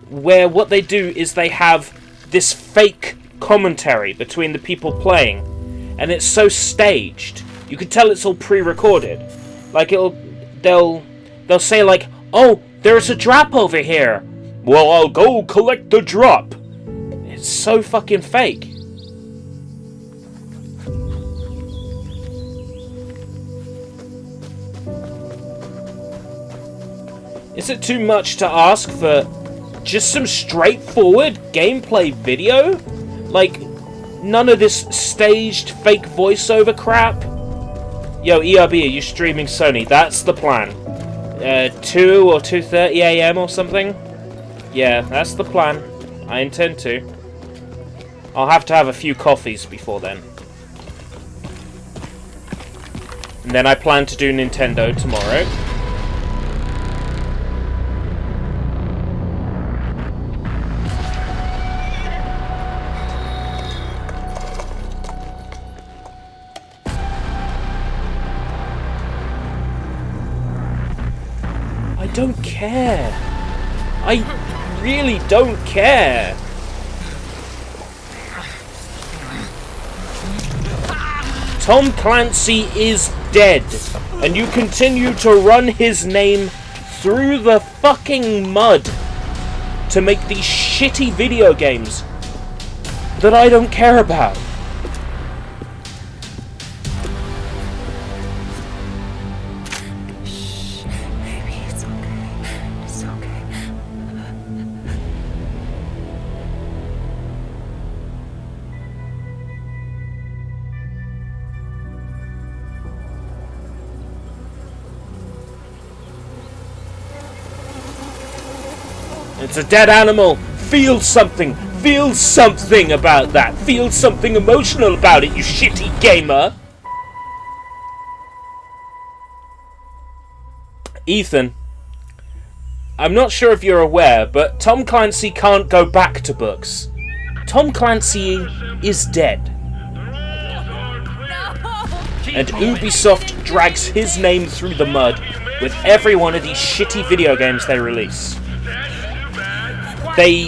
where what they do is they have this fake commentary between the people playing, and it's so staged. You can tell it's all pre-recorded. Like they'll say like, "Oh, there's a drop over here. Well, I'll go collect the drop." It's so fucking fake. Is it too much to ask for just some straightforward gameplay video? Like, none of this staged fake voiceover crap? Yo, ERB, are you streaming Sony? That's the plan. 2 or 2:30 AM or something? Yeah, that's the plan. I intend to. I'll have to have a few coffees before then. And then I plan to do Nintendo tomorrow. I don't care. I really don't care. Tom Clancy is dead, and you continue to run his name through the fucking mud to make these shitty video games that I don't care about. It's a dead animal. Feel something. Feel something about that. Feel something emotional about it, you shitty gamer. Ethan, I'm not sure if you're aware, but Tom Clancy can't go back to books. Tom Clancy is dead. And Ubisoft drags his name through the mud with every one of these shitty video games they release. They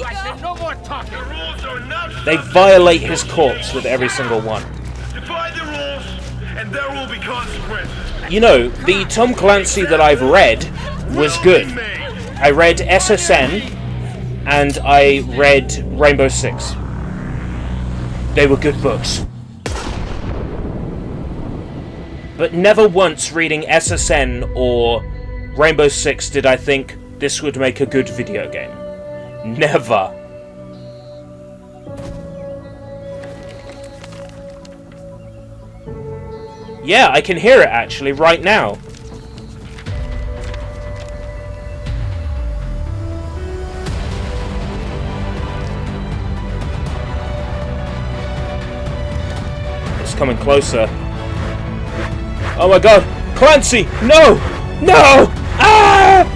violate his corpse with every single one. You know, the Tom Clancy that I've read was good. I read SSN and I read Rainbow Six. They were good books. But never once reading SSN or Rainbow Six did I think this would make a good video game. Never. Yeah, I can hear it actually right now. coming closer. Oh my god! Clancy! No! No! Ah!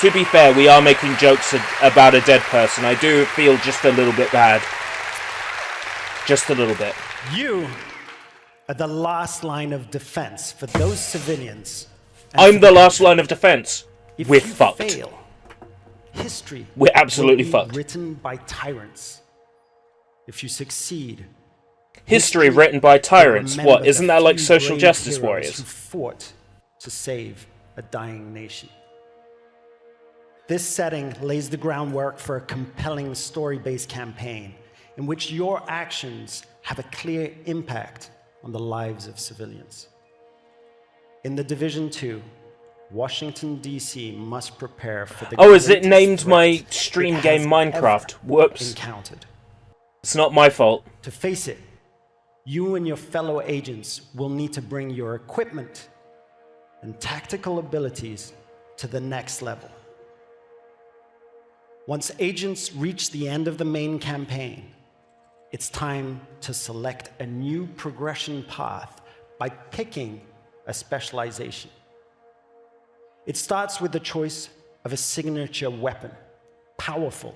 To be fair, we are making jokes about a dead person. I do feel just a little bit bad. Just a little bit. You are the last line of defense for those civilians. I'm the last line of defense. If We're you fucked. fail, history We're absolutely will be fucked. written by tyrants. If you succeed, History written by tyrants. will remember What? Isn't the that like few social brave justice heroes warriors? who fought to save a dying nation. This setting lays the groundwork for a compelling story-based campaign in which your actions have a clear impact on the lives of civilians. In The Division 2, Washington, D.C. must prepare for the Oh, is it greatest named my threat stream it game has Minecraft? ever Whoops. encountered. It's not my fault. To face it, you and your fellow agents will need to bring your equipment and tactical abilities to the next level. Once agents reach the end of the main campaign, it's time to select a new progression path by picking a specialization. It starts with the choice of a signature weapon, powerful,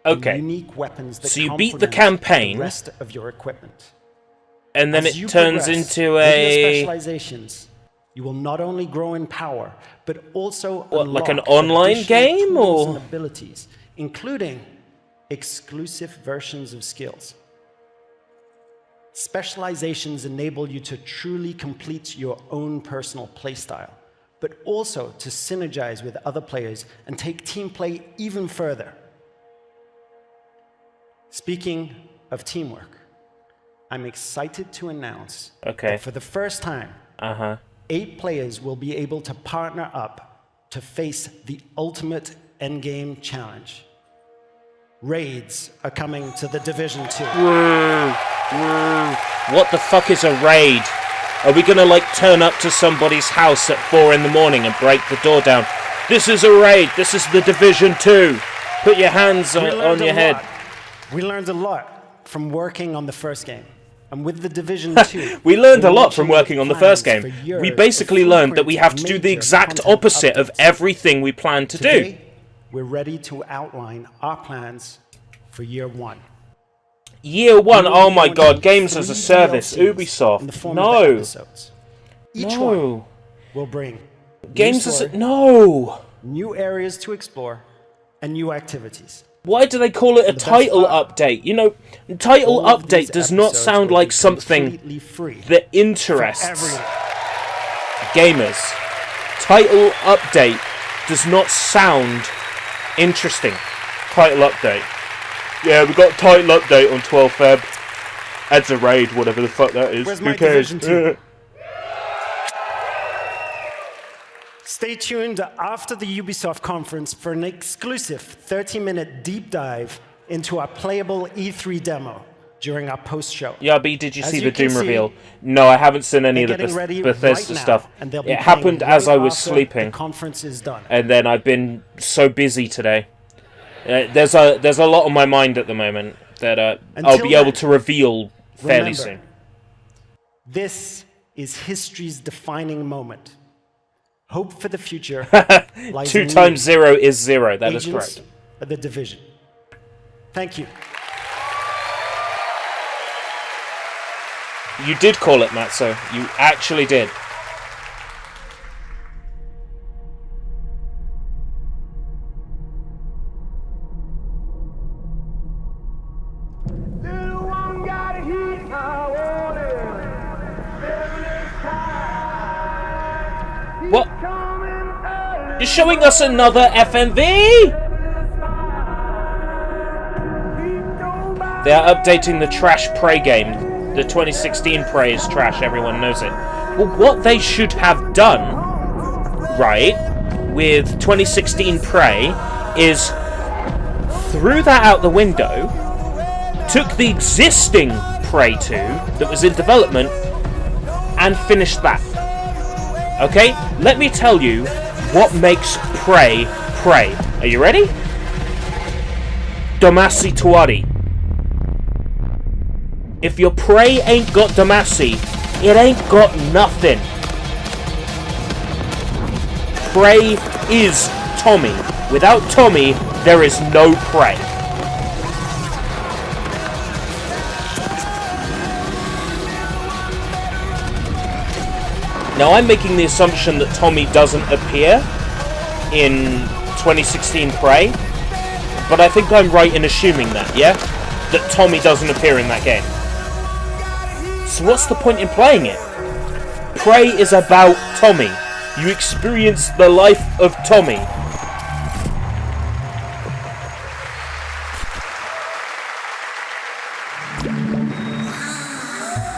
and Okay. unique weapons that So you beat the complement campaign, the rest of your equipment. and then As it you turns progress into with your a... specializations, you will not only grow in power, but also What, like an unlock online additional game, tools or...? and abilities, including exclusive versions of skills. Specializations enable you to truly complete your own personal playstyle, but also to synergize with other players and take team play even further. Speaking of teamwork, I'm excited to announce that for the first time, 8 players will be able to partner up to face the ultimate endgame challenge. Raids are coming to The Division 2. What the fuck is a raid? Are we gonna like turn up to somebody's house at 4 in the morning and break the door down? This is a raid. This is The Division 2. Put your hands on your head. We learned a lot from working on the first game. And with The Division 2, we learned a lot from working on the first game. We basically learned that we have to do the exact opposite of everything we planned to do. Today, we're ready to outline our plans for year 1. Year 1, oh my god, games as a service, Ubisoft. No. Each one will bring games new as a... story, No. new areas to explore, and new activities. Why do they call it a title update? You know, title update does not sound like something that interests gamers. Title update does not sound interesting. Title update. Yeah, we got title update on 12 Feb. Adds a raid, whatever the fuck that is. Where's Who my cares? Division 2? Stay tuned after the Ubisoft conference for an exclusive 30-minute deep dive into our playable E3 demo during our post-show. Yeah, B, did you As see you the can Doom see, reveal? No, I haven't seen any of they're the getting ready Bethesda right now, stuff. and they'll be It happened playing as right I was after sleeping. The conference is done. And then I've been so busy today. There's a lot on my mind at the moment that I'll be able to reveal fairly soon. This is history's defining moment. Hope for the future lies 2 in times 0 is 0. That is agents correct. of The Division. Thank you. You did call it, Matzo. You actually did. What? You're showing us another FMV? They are updating the trash Prey game. The 2016 Prey is trash, everyone knows it. Well, what they should have done, right, with 2016 Prey is threw that out the window, took the existing Prey 2 that was in development, and finished that. Okay, let me tell you what makes prey prey. Are you ready? Damasi Tuari. If your prey ain't got Damasi, it ain't got nothing. Prey is Tommy. Without Tommy, there is no prey. Now I'm making the assumption that Tommy doesn't appear in 2016 Prey, but I think I'm right in assuming that, yeah? That Tommy doesn't appear in that game. So what's the point in playing it? Prey is about Tommy. You experience the life of Tommy.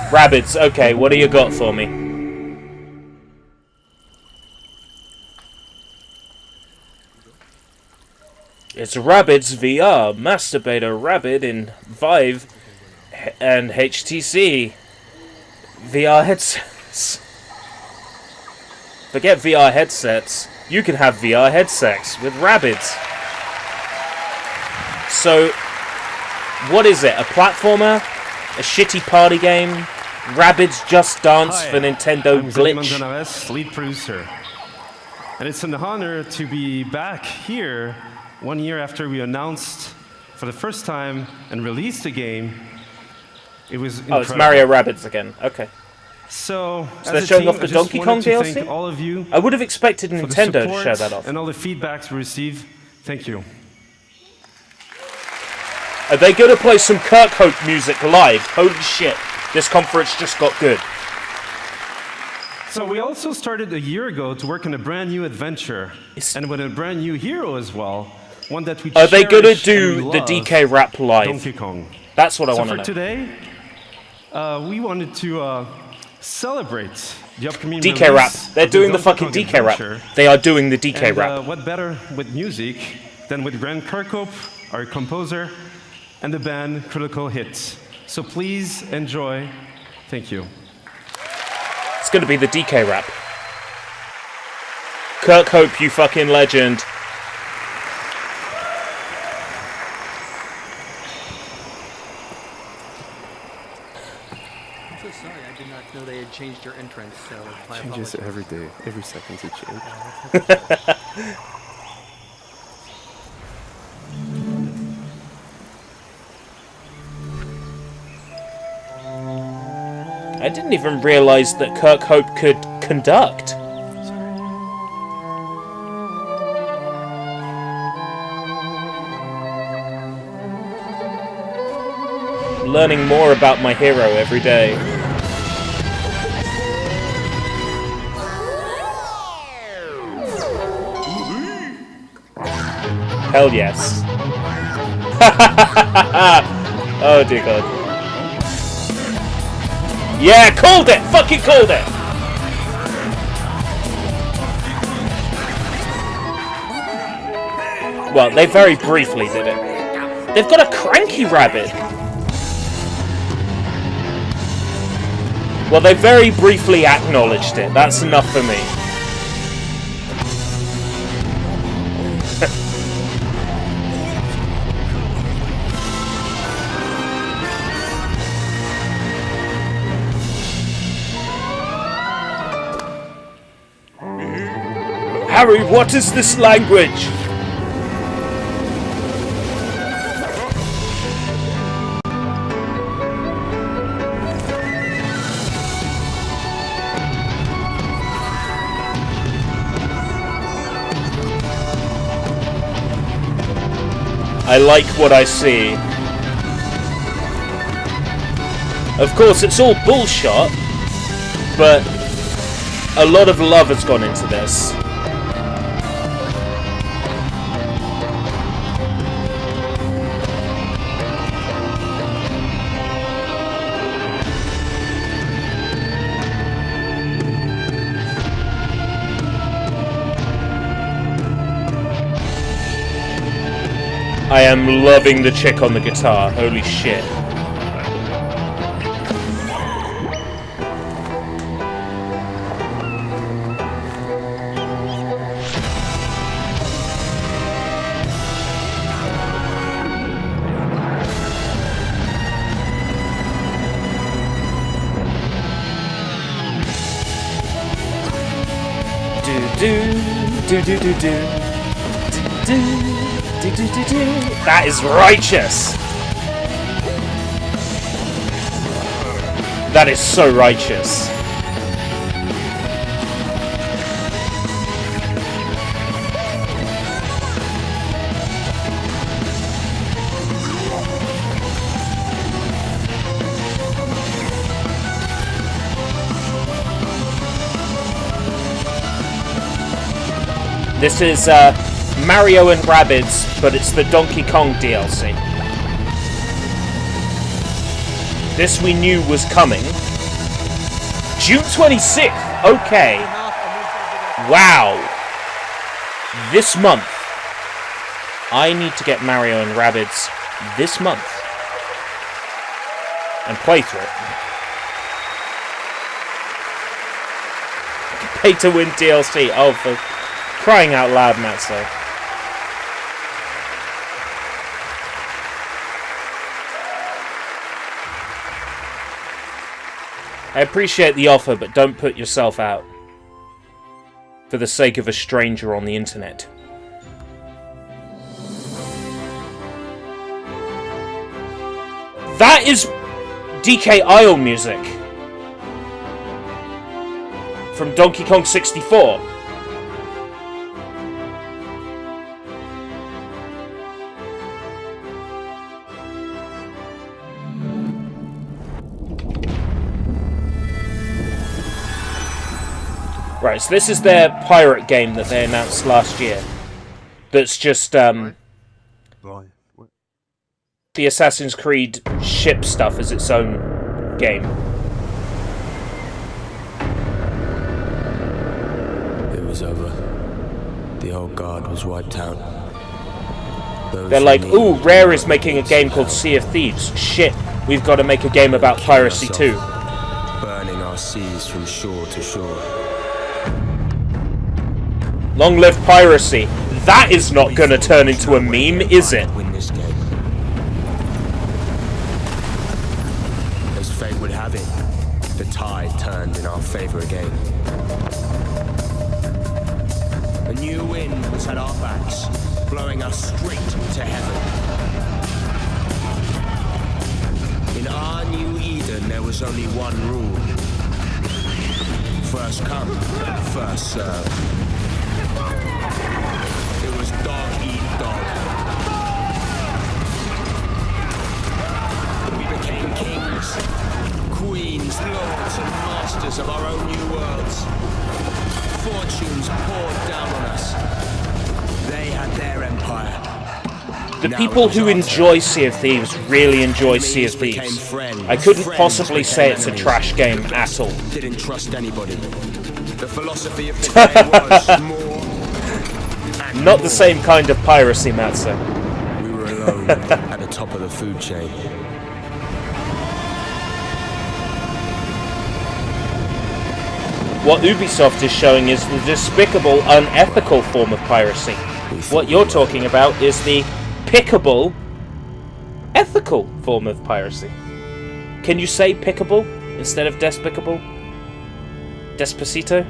Rabbids, okay, what do you got for me? It's Rabbids VR, Masturbator Rabbid in Vive and HTC. VR headsets. Forget VR headsets. You can have VR headsets with Rabbids. So, what is it? A platformer? A shitty party game? Rabbids Just Dance for Nintendo Glitch? I'm lead producer. And it's an honor to be back here 1 year after we announced for the first time and released the game. It was incredible. Oh, it's Mario Rabbids again. Okay. So they're showing off the Donkey Kong DLC? Thank all of you. I would have expected Nintendo to show that off. And all the feedbacks we received. Thank you. Are they going to play some Kirkhope music live? Holy shit. This conference just got good. So we also started a year ago to work on a brand new adventure. And with a brand new hero as well. One that we Are they going to do the love, DK rap live? Donkey Kong. That's what I want to know. So for today, we wanted to celebrate the upcoming DK rap. They're doing the fucking DK rap. They are doing the DK rap. What better with music than with Grant Kirkhope, our composer, and the band Critical Hits. So please enjoy. Thank you. It's going to be the DK rap. Kirkhope, you fucking legend. I'm so sorry, I did not know they had changed your entrance, so my Changes apologies. every day, every second it changes. I didn't even realise that Kirkhope could conduct. Learning more about my hero every day. Hell yes. Oh dear God. Yeah, called it! Fucking called it! Well, they very briefly did it. They've got a cranky rabbit. Well, they very briefly acknowledged it. That's enough for me. Harry, what is this language? I like what I see. Of course, it's all bullshit, but a lot of love has gone into this. I am loving the chick on the guitar, holy shit. That is righteous. That is so righteous. This is Mario and Rabbids, but it's the Donkey Kong DLC. This we knew was coming. June 26th! Okay. Wow. This month. I need to get Mario and Rabbids this month. And play through it. Pay to win DLC. Oh, for crying out loud, Matzo. I appreciate the offer, but don't put yourself out. For the sake of a stranger on the internet. That is DK Isle music. From Donkey Kong 64. Right, so this is their pirate game that they announced last year. That's just, the Assassin's Creed ship stuff as its own game. It was over. The old guard was wiped out. They're like, ooh, Rare is making a game called Sea of Thieves. Shit, we've got to make a game about piracy too. Burning our seas from shore to shore. Long live piracy. That is not going to turn into a meme, is it? As fate would have it, the tide turned in our favor again. A new wind was at our backs, blowing us straight to heaven. In our new Eden, there was only one rule. First come, first serve. It was dog eat dog. We became kings, queens, lords, and masters of our own new worlds. Fortunes poured down on us. They had their empire. The people who enjoy Sea of Thieves really enjoy Sea of Thieves. I couldn't possibly say it's a trash game at all. Didn't trust anybody. The philosophy of the game was more. Not the same kind of piracy, Matzo. We were alone at the top of the food chain. What Ubisoft is showing is the despicable, unethical form of piracy. What you're talking about is the pickable, ethical form of piracy. Can you say pickable instead of despicable? Despacito?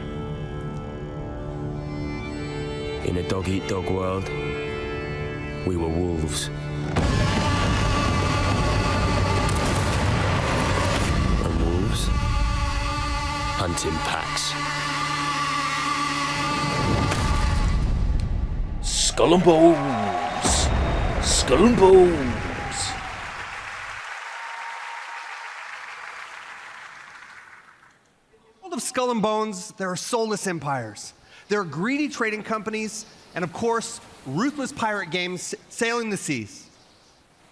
In a dog-eat-dog world, we were wolves. And wolves hunt in packs. Skull and Bones! Skull and Bones! In the world of Skull and Bones, there are soulless empires. There are greedy trading companies, and of course, ruthless pirate games sailing the seas.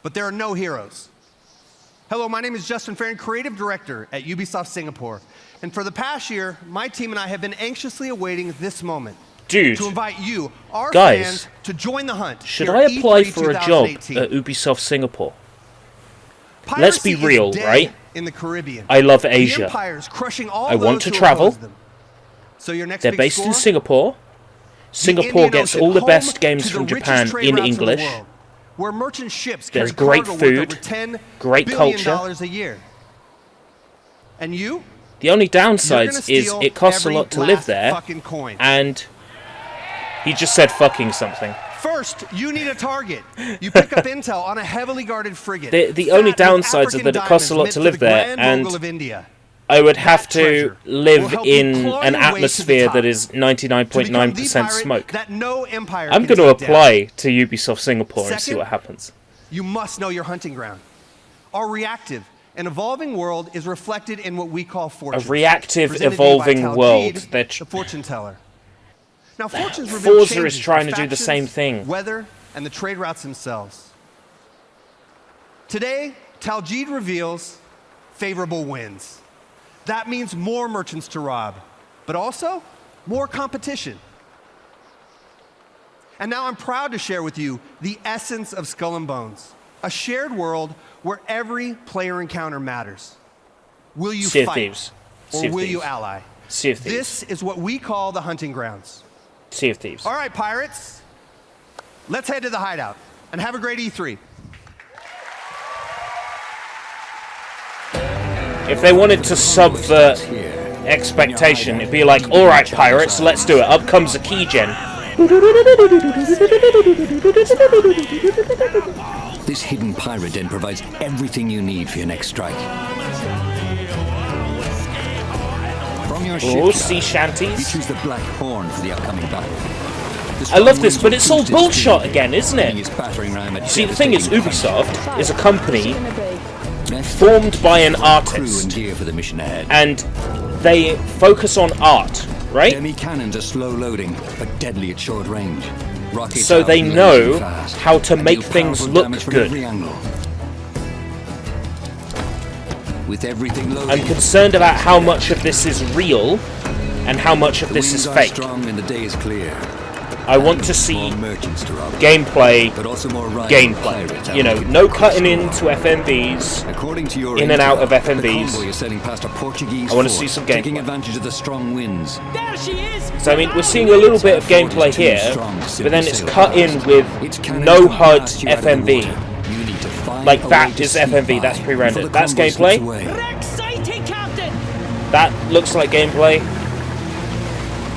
But there are no heroes. Hello, my name is Justin Farron, Creative Director at Ubisoft Singapore. And for the past year, my team and I have been anxiously awaiting this moment. Dude, to invite you, our guys, fans, to join the hunt. Should I apply for a job at Ubisoft Singapore? Let's be real, right? In the Caribbean. I love Asia. I want to travel. So your next They're big based score? in Singapore. Singapore gets all the best games from Japan in English. Where merchant ships There's carry great cargo worth food, over $10 great billion culture. a year. And you? The only You're downsides gonna is steal it costs a every lot to live last there, fucking coin. and He just said fucking something. First, you need a target. You pick up intel on a heavily guarded frigate. The only downsides are that it costs a lot to live there, and I would have to live in an atmosphere that is 99.9% smoke. I'm going to apply to Ubisoft Singapore and see what happens. You must know your hunting ground. Our reactive and evolving world is reflected in what we call fortunes. A reactive, evolving world. The fortune teller. Now, fortunes reveal Forza changes is trying to in do the same factions, thing. Weather, and the trade routes themselves. Today, Taljeed reveals favorable winds. That means more merchants to rob, but also more competition. And now I'm proud to share with you the essence of Skull and Bones, a shared world where every player encounter matters. Will you fight, or will you ally? Sea of Thieves. This is what we call the hunting grounds. Sea of Thieves. All right, pirates, let's head to the hideout, and have a great E3. If they wanted to subvert expectation, it'd be like, alright pirates, let's do it. Up comes a keygen. This hidden pirate den provides everything you need for your next strike. From your shipyard, sea shanties. you choose the Black Horn for the upcoming battle. I love this, but it's all bullshit again, isn't it? See, the thing is, Ubisoft is a company formed by an artist, and they focus on art, right? Demi cannons are slow loading, but deadly at short range. Rockets so they know how to make things look good. With everything loaded, I'm concerned about how much of this is real and how much of this is fake. And the day is clear. I want to see gameplay, you know, no cutting into FMVs, in and out of FMVs. I want to see some gameplay. Taking advantage of the strong winds. There she is! So I mean, we're seeing a little bit of gameplay here, but then it's cut in with no HUD FMV. Like that is FMV, that's pre-rendered. That's gameplay. That looks like gameplay.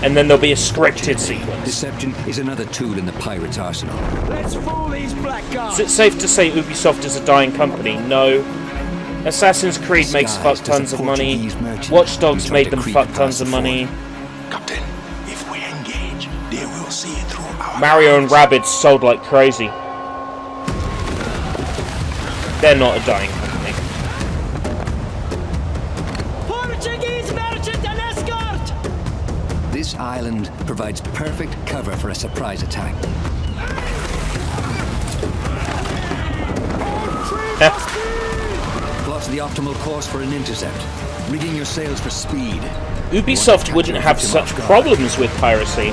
And then there'll be a scripted sequence. Deception is another tool in the pirate's arsenal. Let's fool these blackguards. Is it safe to say Ubisoft is a dying company? No. Assassin's Creed makes fuck tons of money. Watch Dogs made them fuck tons of money. Captain, if we engage, they will see it through our Mario and Rabbids sold like crazy. They're not a dying company. Portuguese merchant and escort! This island provides perfect cover for a surprise attack. Plots the optimal course for an intercept, rigging your sails for speed. Ubisoft wouldn't have such problems with piracy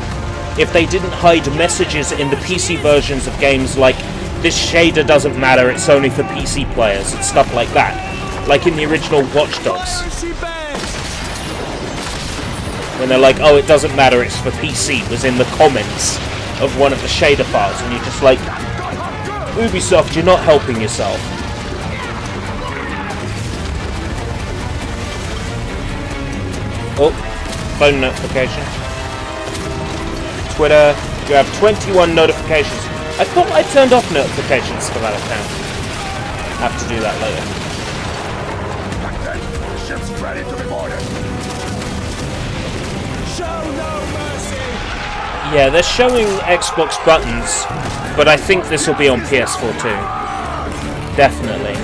if they didn't hide messages in the PC versions of games like, this shader doesn't matter, it's only for PC players, and stuff like that. Like in the original Watch Dogs. When they're like, oh, it doesn't matter, it's for PC, was in the comments of one of the shader files, and you're just like, Ubisoft, you're not helping yourself. Oh, phone notification. Twitter, you have 21 notifications. I thought I turned off notifications for that account. Have to do that later. Ship's ready to be boarded. Show no mercy. Yeah, they're showing Xbox buttons, but I think this will be on PS4 too. Definitely.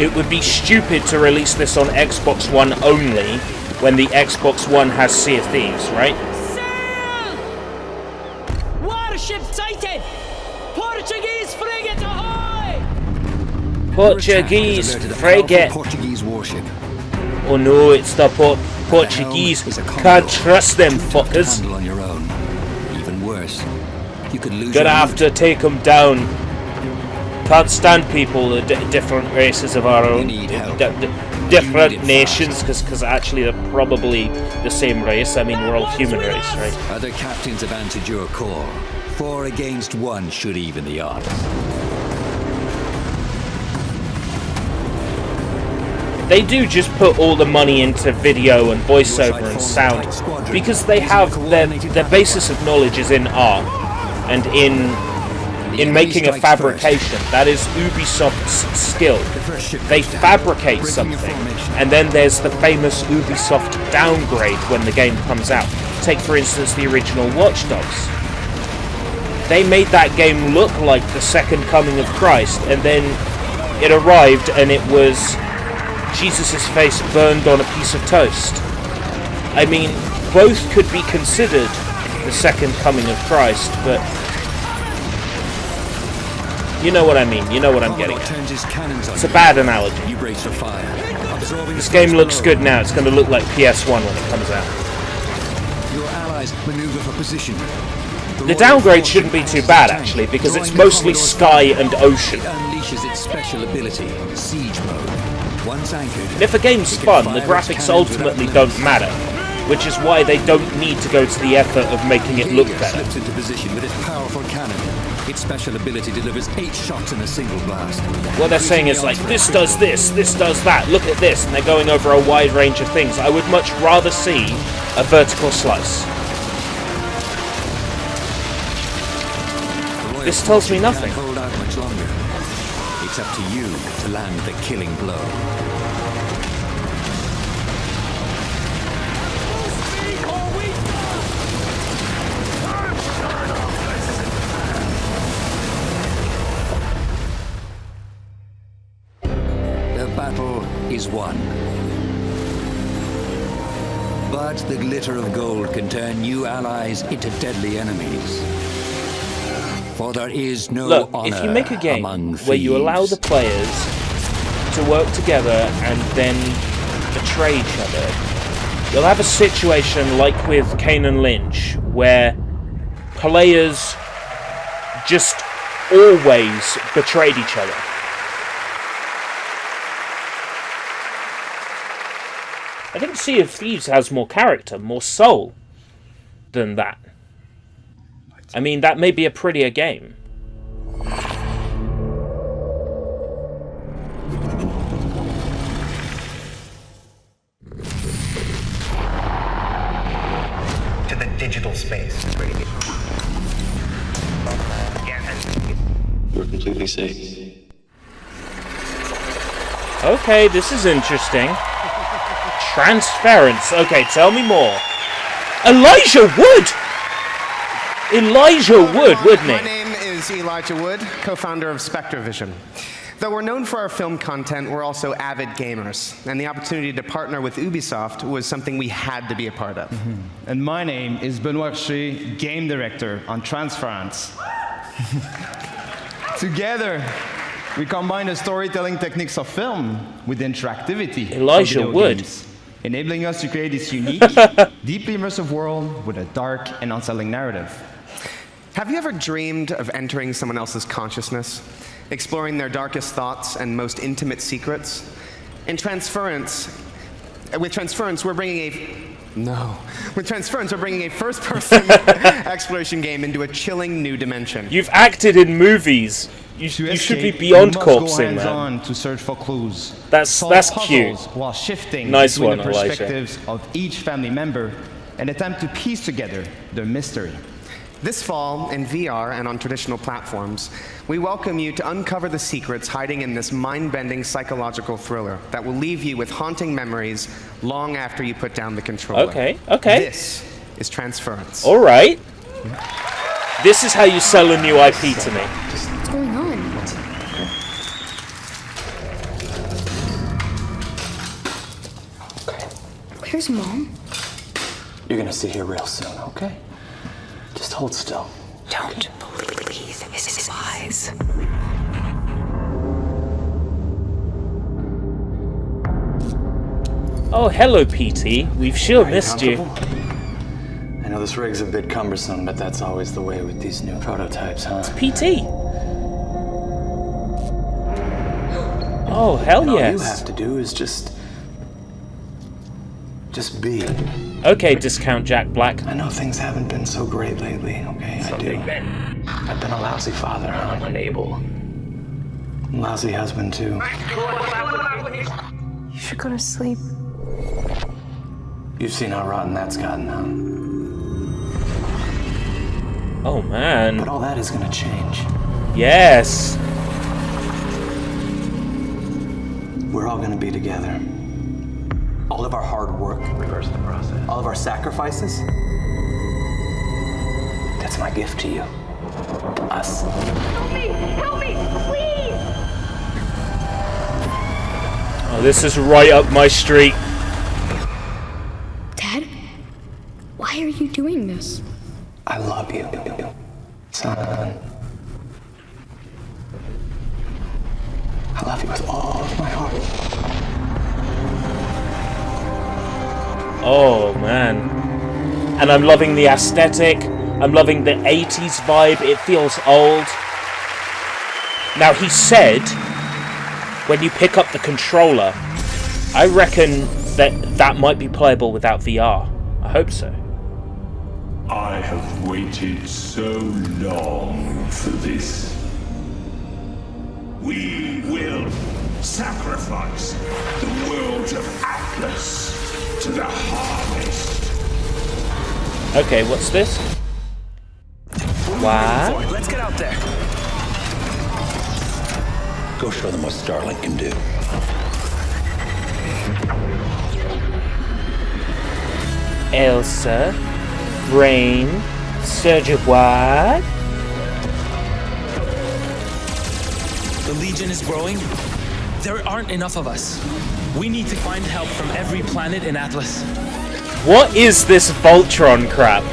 It would be stupid to release this on Xbox One only when the Xbox One has Sea of Thieves, right? Sail! Warship sighted! Portuguese frigate ahoy! Portuguese frigate. Portuguese warship. Oh no, it's the Portuguese. Can't trust them fuckers. On your own. Even worse, you could lose. Gonna have to take them down. Can't stand people, different races of our own, different nations, because actually they're probably the same race. I mean, we're all human race, right? Other captains have answered your call. 4 against 1 should even the odds. They do just put all the money into video and voiceover and sound because they have their basis of knowledge is in art and in making a fabrication. That is Ubisoft's skill. They fabricate something, and then there's the famous Ubisoft downgrade when the game comes out. Take, for instance, the original Watch Dogs. They made that game look like the second coming of Christ, and then it arrived and it was Jesus' face burned on a piece of toast. I mean, both could be considered the second coming of Christ, but you know what I mean, you know what I'm getting at. It's a bad analogy. This game looks good now, it's going to look like PS1 when it comes out. Your allies maneuver for position. The downgrade shouldn't be too bad, actually, because it's mostly sky and ocean. It unleashes its special ability, Siege Mode. Once anchored, and if a game's fun, the graphics ultimately don't matter, which is why they don't need to go to the effort of making it look better. Slips into position with its powerful cannon. Its special ability delivers 8 shots in a single blast. What they're saying is like, this does that, look at this, and they're going over a wide range of things. I would much rather see a vertical slice. This tells me nothing. Can't hold out much longer. It's up to you to land the killing blow. The battle is won. But the glitter of gold can turn new allies into deadly enemies. For there is no Look, honor if you make a game among where you allow the thieves. players to work together and then betray each other, you'll have a situation like with Kane and Lynch, where players just always betrayed each other. I think Sea of Thieves has more character, more soul than that. I mean, that may be a prettier game. To the digital space. You're completely safe. Okay, this is interesting. Transference. Okay, tell me more. Elijah Wood! Elijah Wood, wouldn't My he? name is Elijah Wood, co-founder of SpectreVision. Though we're known for our film content, we're also avid gamers, and the opportunity to partner with Ubisoft was something we had to be a part of. And my name is Benoit Richer, game director on Transference. Together, we combine the storytelling techniques of film with interactivity. Elijah of video Wood. games, enabling us to create this unique, deeply immersive world with a dark and unsettling narrative. Have you ever dreamed of entering someone else's consciousness, exploring their darkest thoughts and most intimate secrets? With Transference, we're bringing a first-person exploration game into a chilling new dimension. You've acted in movies. You should be beyond corpsing, man. On to search for clues. That's cute. While shifting Nice between one, the Elijah. perspectives of each family member and attempt to piece together the mystery. This fall, in VR and on traditional platforms, we welcome you to uncover the secrets hiding in this mind-bending psychological thriller that will leave you with haunting memories long after you put down the controller. Okay. This is Transference. All right. This is how you sell a new IP to me. What's going on? Where's Mom? You're gonna see her real soon, okay? Just hold still. Don't believe his lies. Oh, hello, PT. We've sure missed you. I know this rig's a bit cumbersome, but that's always the way with these new prototypes, huh? It's PT. Oh, hell And all yes. you have to do is just be. Okay, Discount Jack Black. I know things haven't been so great lately, okay? I do. I've been a lousy father, unable. Lousy husband, too. You should go to sleep. You've seen how rotten that's gotten now. Oh man. But all that is gonna change. Yes. We're all gonna be together. All of our hard work. Reverse the process. All of our sacrifices. That's my gift to you. To us. Help me! Help me! Please! Oh, this is right up my street. Dad? Why are you doing this? I love you, son. I love you with all of my heart. Oh man. And I'm loving the aesthetic. I'm loving the 80s vibe. It feels old. Now he said, when you pick up the controller, I reckon that might be playable without VR. I hope so. I have waited so long for this. We will sacrifice the world of Atlas to the harvest. Okay, what's this? What? Let's get out there. Go show them what Starlink can do. Elsa, Rain, Sergio what? The Legion is growing. There aren't enough of us. We need to find help from every planet in Atlas. What is this Voltron crap?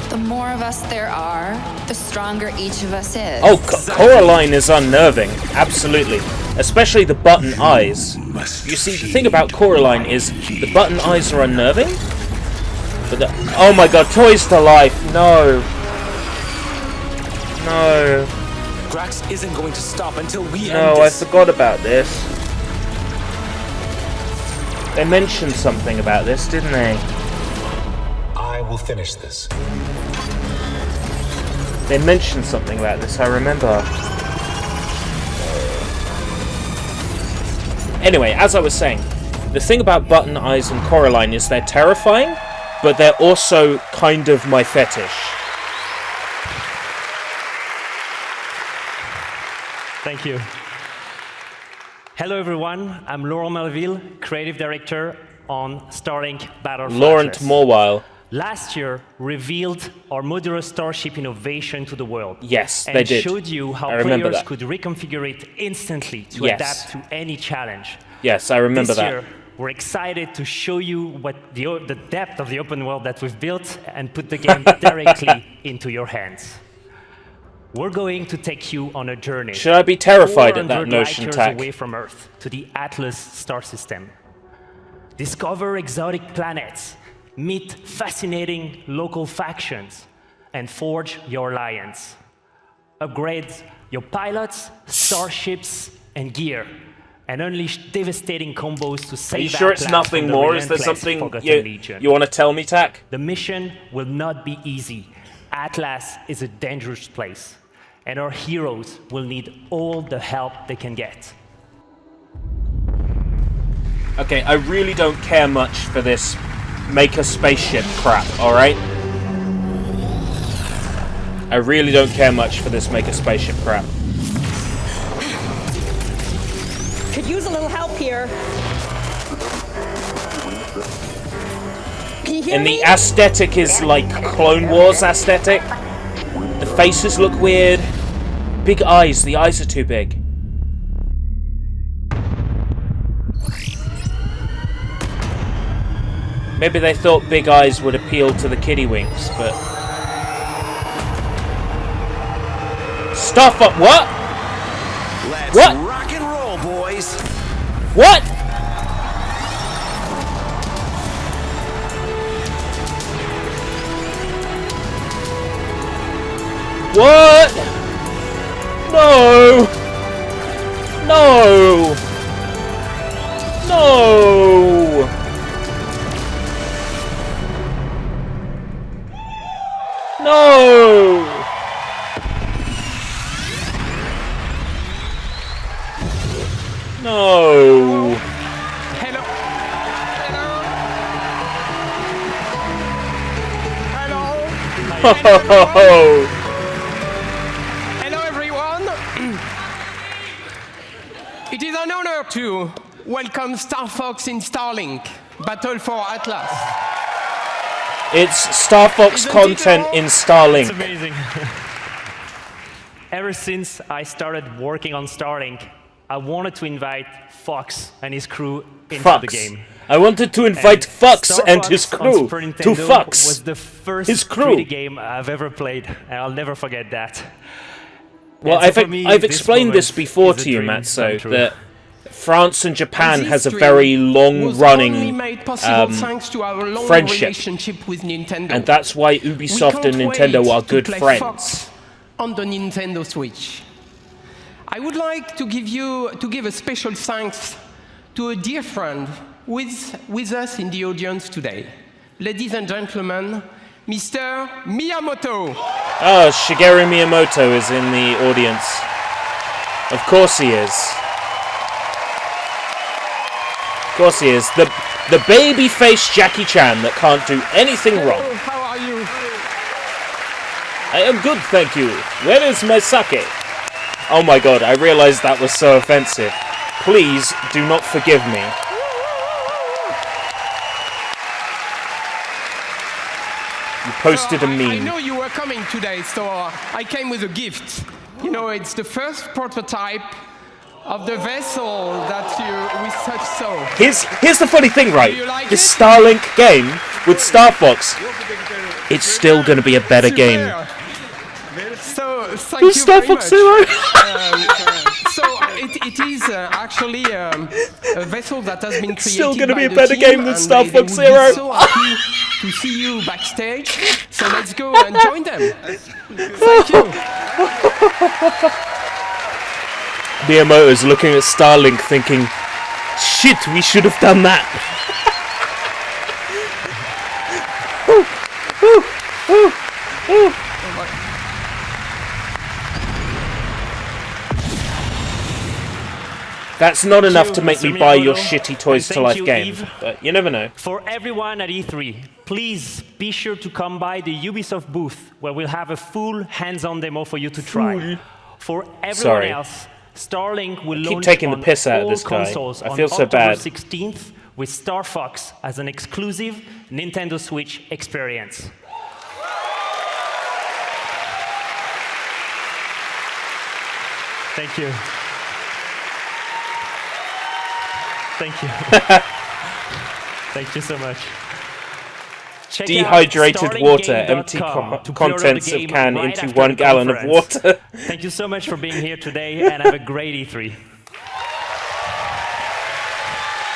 The more of us there are, the stronger each of us is. Oh, Coraline is unnerving. Absolutely. Especially the button eyes. You see, the thing about Coraline is the button eyes are unnerving. But oh my god, Toys to Life. No. No. Grax isn't going to stop until we end No, I this. forgot about this. They mentioned something about this, didn't they? I will finish this. They mentioned something about this, I remember. Anyway, as I was saying, the thing about Button Eyes and Coraline is they're terrifying, but they're also kind of my fetish. Thank you. Hello everyone, I'm Laurent Melville, Creative Director on Starlink Battle for Laurent Atlas. Morwile. Last year revealed our modular starship innovation to the world. Yes, and they did. showed you how I remember players that. could reconfigure it instantly to Yes. adapt to any challenge. Yes, I remember this that. Year, we're excited to show you what the depth of the open world that we've built and put the game directly into your hands. We're going to take you on a journey. Should I be terrified at that 400 notion light-years tack? away from Earth to the Atlas star system. Discover exotic planets, meet fascinating local factions, and forge your alliance. Upgrade your pilots, starships, and gear, and unleash devastating combos to save Are you sure it's Atlas nothing from the more? Is there relentless something Forgotten Legion. you want to tell me, Tack? The mission will not be easy. Atlas is a dangerous place, and our heroes will need all the help they can get. Okay, I really don't care much for this make a spaceship crap, alright? I really don't care much for this make a spaceship crap. Could use a little help here. Can you hear And me? the aesthetic is like Clone Wars aesthetic. The faces look weird. Big eyes, the eyes are too big. Maybe they thought big eyes would appeal to the kiddie winks, but... Stuff up, what? Let's What? rock and roll, boys. What? What? No! No! No! No. Hello. Oh. Hello, everyone. It is an honor to welcome Star Fox in Starlink, Battle for Atlas. It's Star Fox content in Starlink. It's amazing. Ever since I started working on Starlink, I wanted to invite Fox and his crew into the game. I wanted to invite Fox and his crew to Fox. Was the first his crew 3D game I've ever played, and I'll never forget that. Well, And so for me, I've explained this before to you, Matzo, that France and Japan has a very long-running friendship, relationship with Nintendo. and that's why Ubisoft and Nintendo are good friends. Fox on the Nintendo Switch. I would like to give a special thanks to a dear friend with us in the audience today. Ladies and gentlemen, Mr. Miyamoto. Oh, Shigeru Miyamoto is in the audience. Of course he is. Of course he is. The baby-faced Jackie Chan that can't do anything wrong. How are you? I am good, thank you. Where is my sake? Oh my god, I realized that was so offensive. Please do not forgive me. You posted a meme. I know you were coming today, so I came with a gift. You know, it's the first prototype of the vessel that we such so. Here's the funny thing, right? Like this Starlink game with Star Fox, it's still going to be a better game. So, thank you Star very Fox much. Zero. So it is actually a vessel that has been created. Still going to be a by the better team, game than and Star they Fox would be Zero. so happy to see you backstage. So let's go and join them. Thank you. Miyamoto's looking at Starlink thinking, shit, we should have done that. That's not enough to make me buy your shitty Toys to Life game, but you never know. For everyone at E3, please be sure to come by the Ubisoft booth where we'll have a full hands-on demo for you to try. For everyone else, Starlink will launch taking the on piss out of all this guy. consoles I on feel so October bad. 16th with Star Fox as an exclusive Nintendo Switch experience. Thank you. Thank you. Thank you so much. Check Dehydrated out water, empty StarlingGame.com to contents pre-order the of game can right into after 1 the gallon of conference. water. Thank you so much for being here today, and have a great E3.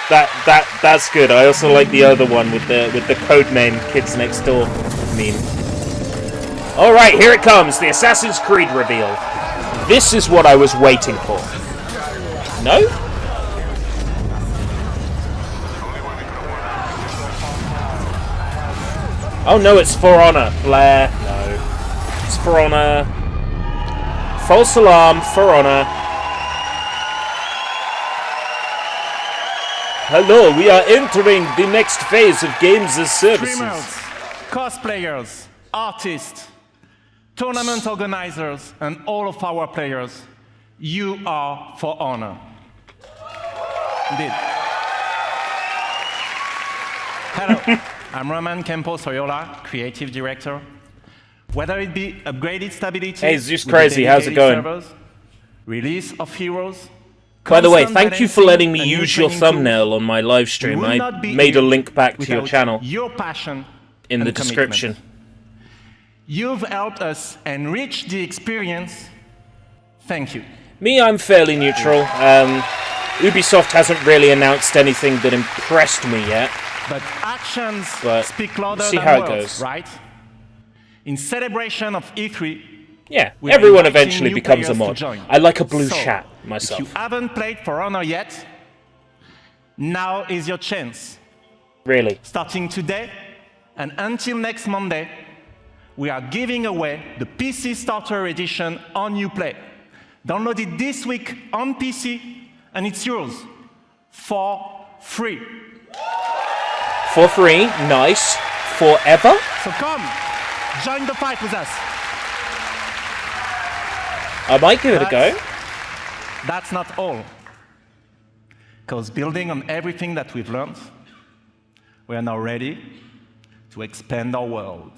That's good. I also like the other one with the codename Kids Next Door meme. All right, here it comes, the Assassin's Creed reveal. This is what I was waiting for. No? Oh no, it's For Honor. Blair. No. It's For Honor. False alarm, For Honor. Hello, we are entering the next phase of games as services. Streamers, cosplayers, artists, tournament organizers, and all of our players, you are For Honor. Indeed. Hello, I'm Roman Campos Soyola, Creative Director. Whether it be upgraded stability, Hey, Zeus with Crazy, how's it dedicated going? servers, release of heroes. By the way, constant thank you for balancing letting me and new use your training tools. thumbnail on my live We stream. will I not be made a here link back to your without channel your passion in the and description. commitment. You've helped us enrich the experience. Thank you. Me, I'm fairly neutral. Ubisoft hasn't really announced anything that impressed me yet. But actions But speak louder we'll see than how it words, goes. right? In celebration of E3, Yeah, we are everyone inviting eventually new becomes a players to mod. join. I like a blue So, chat myself. If you haven't played For Honor yet, now is your chance. Really? Starting today and until next Monday, we are giving away the PC Starter Edition on Uplay. Download it this week on PC and it's yours for free. For free, nice. Forever? So come, join the fight with us. I might give it a go. That's not all. Because building on everything that we've learned, we are now ready to expand our world.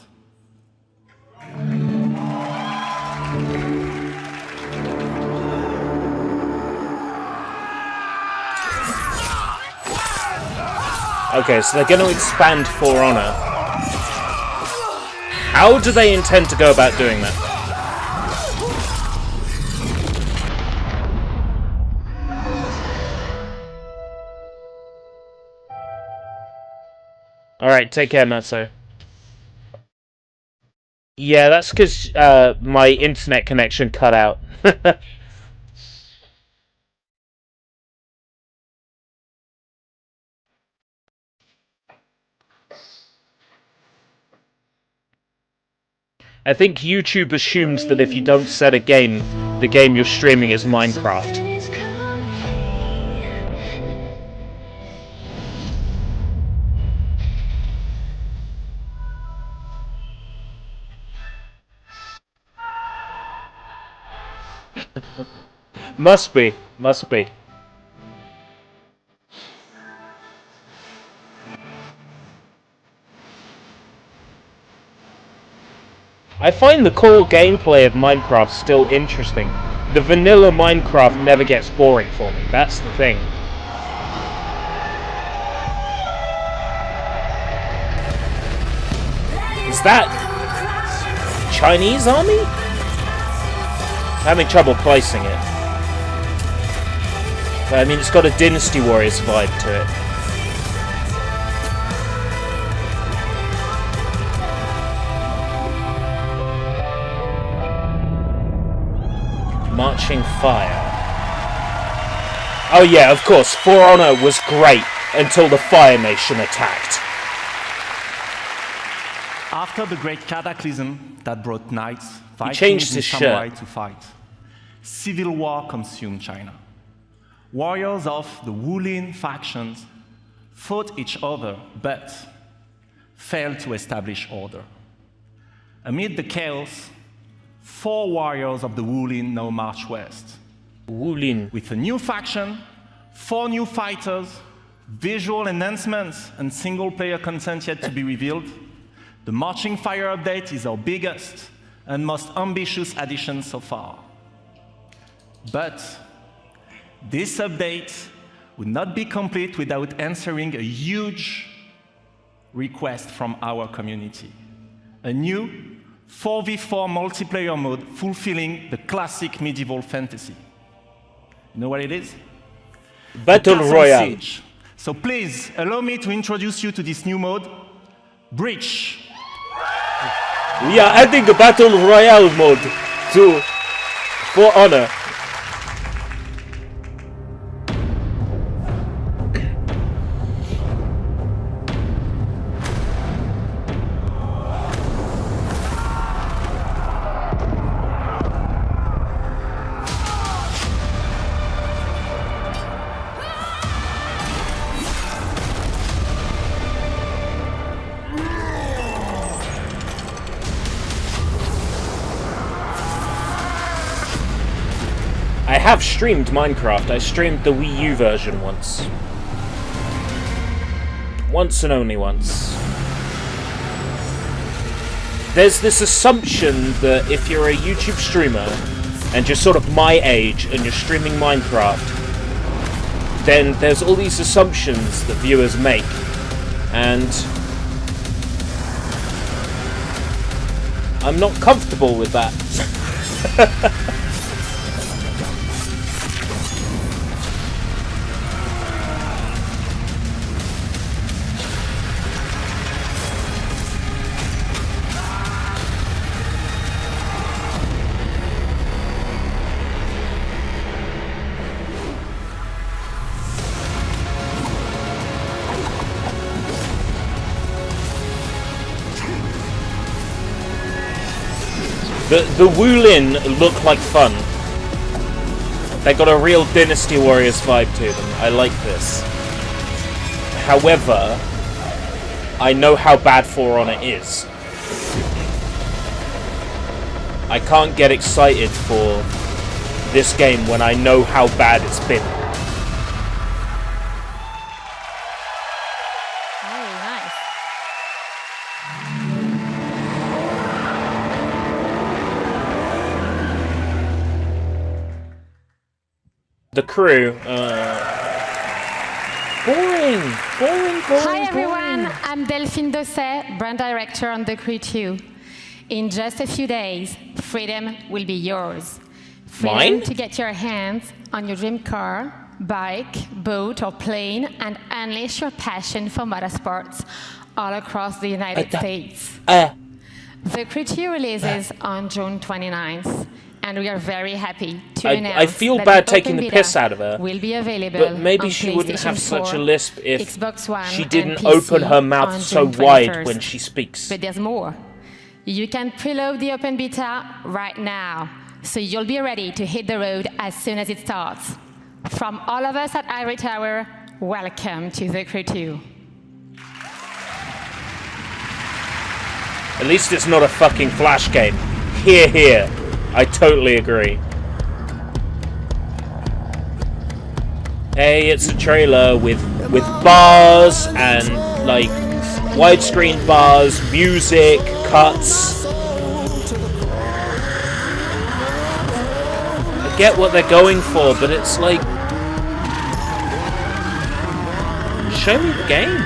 Okay, so they're going to expand For Honor. How do they intend to go about doing that? Alright, take care, Matzo. Yeah, that's because my internet connection cut out. I think YouTube assumes that if you don't set a game, the game you're streaming is Minecraft. Must be, must be. I find the core gameplay of Minecraft still interesting. The vanilla Minecraft never gets boring for me, that's the thing. Is that Chinese army? I'm having trouble placing it. But I mean, it's got a Dynasty Warriors vibe to it. Marching Fire. Oh yeah, of course, For Honor was great until the Fire Nation attacked. After the great cataclysm that brought knights, changed Vikings, and his samurai shirt. to fight, civil war consumed China. Warriors of the Wulin factions fought each other, but failed to establish order. Amid the chaos, 4 warriors of the Wulin now march west. Wulin. With a new faction, 4 new fighters, visual enhancements, and single-player content yet to be revealed, the Marching Fire update is our biggest and most ambitious addition so far. But this update would not be complete without answering a huge request from our community. A new 4v4 multiplayer mode fulfilling the classic medieval fantasy. You know what it is? Battle Castle Royale. Siege. So please, allow me to introduce you to this new mode, Breach. We are adding the Battle Royale mode to For Honor. I have streamed Minecraft. I streamed the Wii U version once. Once and only once. There's this assumption that if you're a YouTube streamer and you're sort of my age and you're streaming Minecraft, then there's all these assumptions that viewers make. And I'm not comfortable with that. The Wulin look like fun. They got a real Dynasty Warriors vibe to them. I like this. However, I know how bad For Honor is. I can't get excited for this game when I know how bad it's been. The crew, boring. Hi everyone, I'm Delphine Dosset, brand director on The Crew 2. In just a few days, freedom will be yours. Freedom Mine? to get your hands on your dream car, bike, boat or plane and unleash your passion for motorsports all across the United States. The Crew 2 releases on June 29th. And we are very happy to announce I feel that bad the taking open the beta piss out of her, will be available but maybe on she wouldn't have PlayStation such a 4, lisp if Xbox One, she didn't and PC open her mouth on so June wide 21st. when she speaks. But there's more. You can preload the open beta right now, so you'll be ready to hit the road as soon as it starts. From all of us at Ivory Tower, welcome to The Crew 2. At least it's not a fucking Flash game. Here. I totally agree. Hey, it's a trailer with bars and like widescreen bars, music, cuts. I get what they're going for, but it's like, show me the game.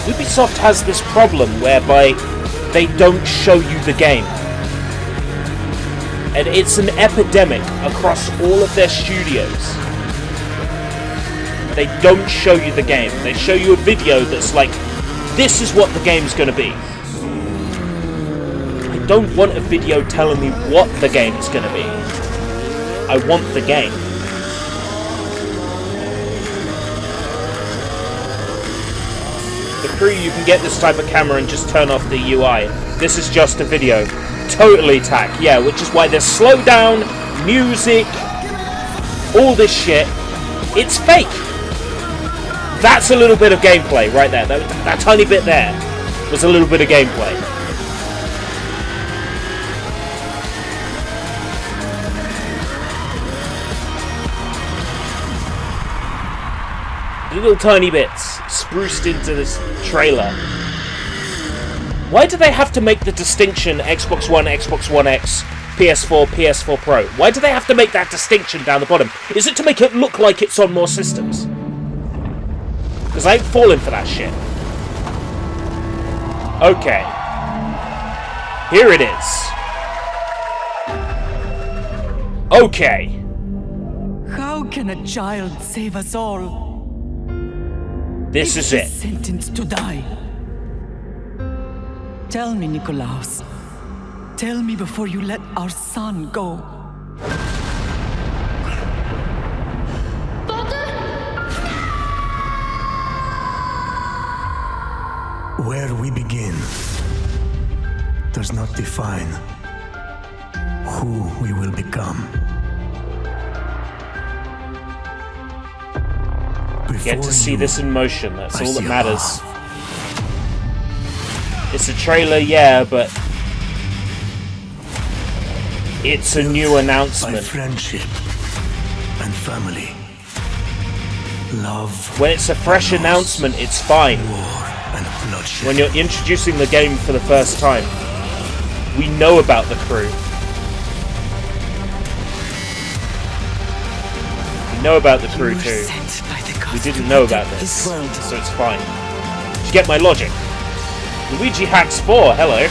Ubisoft has this problem whereby they don't show you the game. And it's an epidemic across all of their studios. They don't show you the game. They show you a video that's like, this is what the game's gonna be. I don't want a video telling me what the game's gonna be. I want the game. The Crew, you can get this type of camera and just turn off the UI. This is just a video. Totally tack, yeah, which is why there's slowdown, music, all this shit. It's fake. That's a little bit of gameplay right there. That tiny bit there was a little bit of gameplay. Little tiny bits spruced into this trailer. Why do they have to make the distinction Xbox One, Xbox One X, PS4, PS4 Pro? Why do they have to make that distinction down the bottom? Is it to make it look like it's on more systems? Because I ain't falling for that shit. Okay. Here it is. Okay. How can a child save us all? This is it. Sentenced to die. Tell me, Nikolaos. Tell me before you let our son go. Where we begin does not define who we will become. Get to see this in motion, that's all that matters. It's a trailer, yeah, but it's a new announcement. By friendship and family, love. When it's a fresh announcement, it's fine. When you're introducing the game for the first time, we know about the Crew. We know about the Crew too. We didn't know about this, so it's fine. Did you get my logic? Luigi Hacks 4, hello.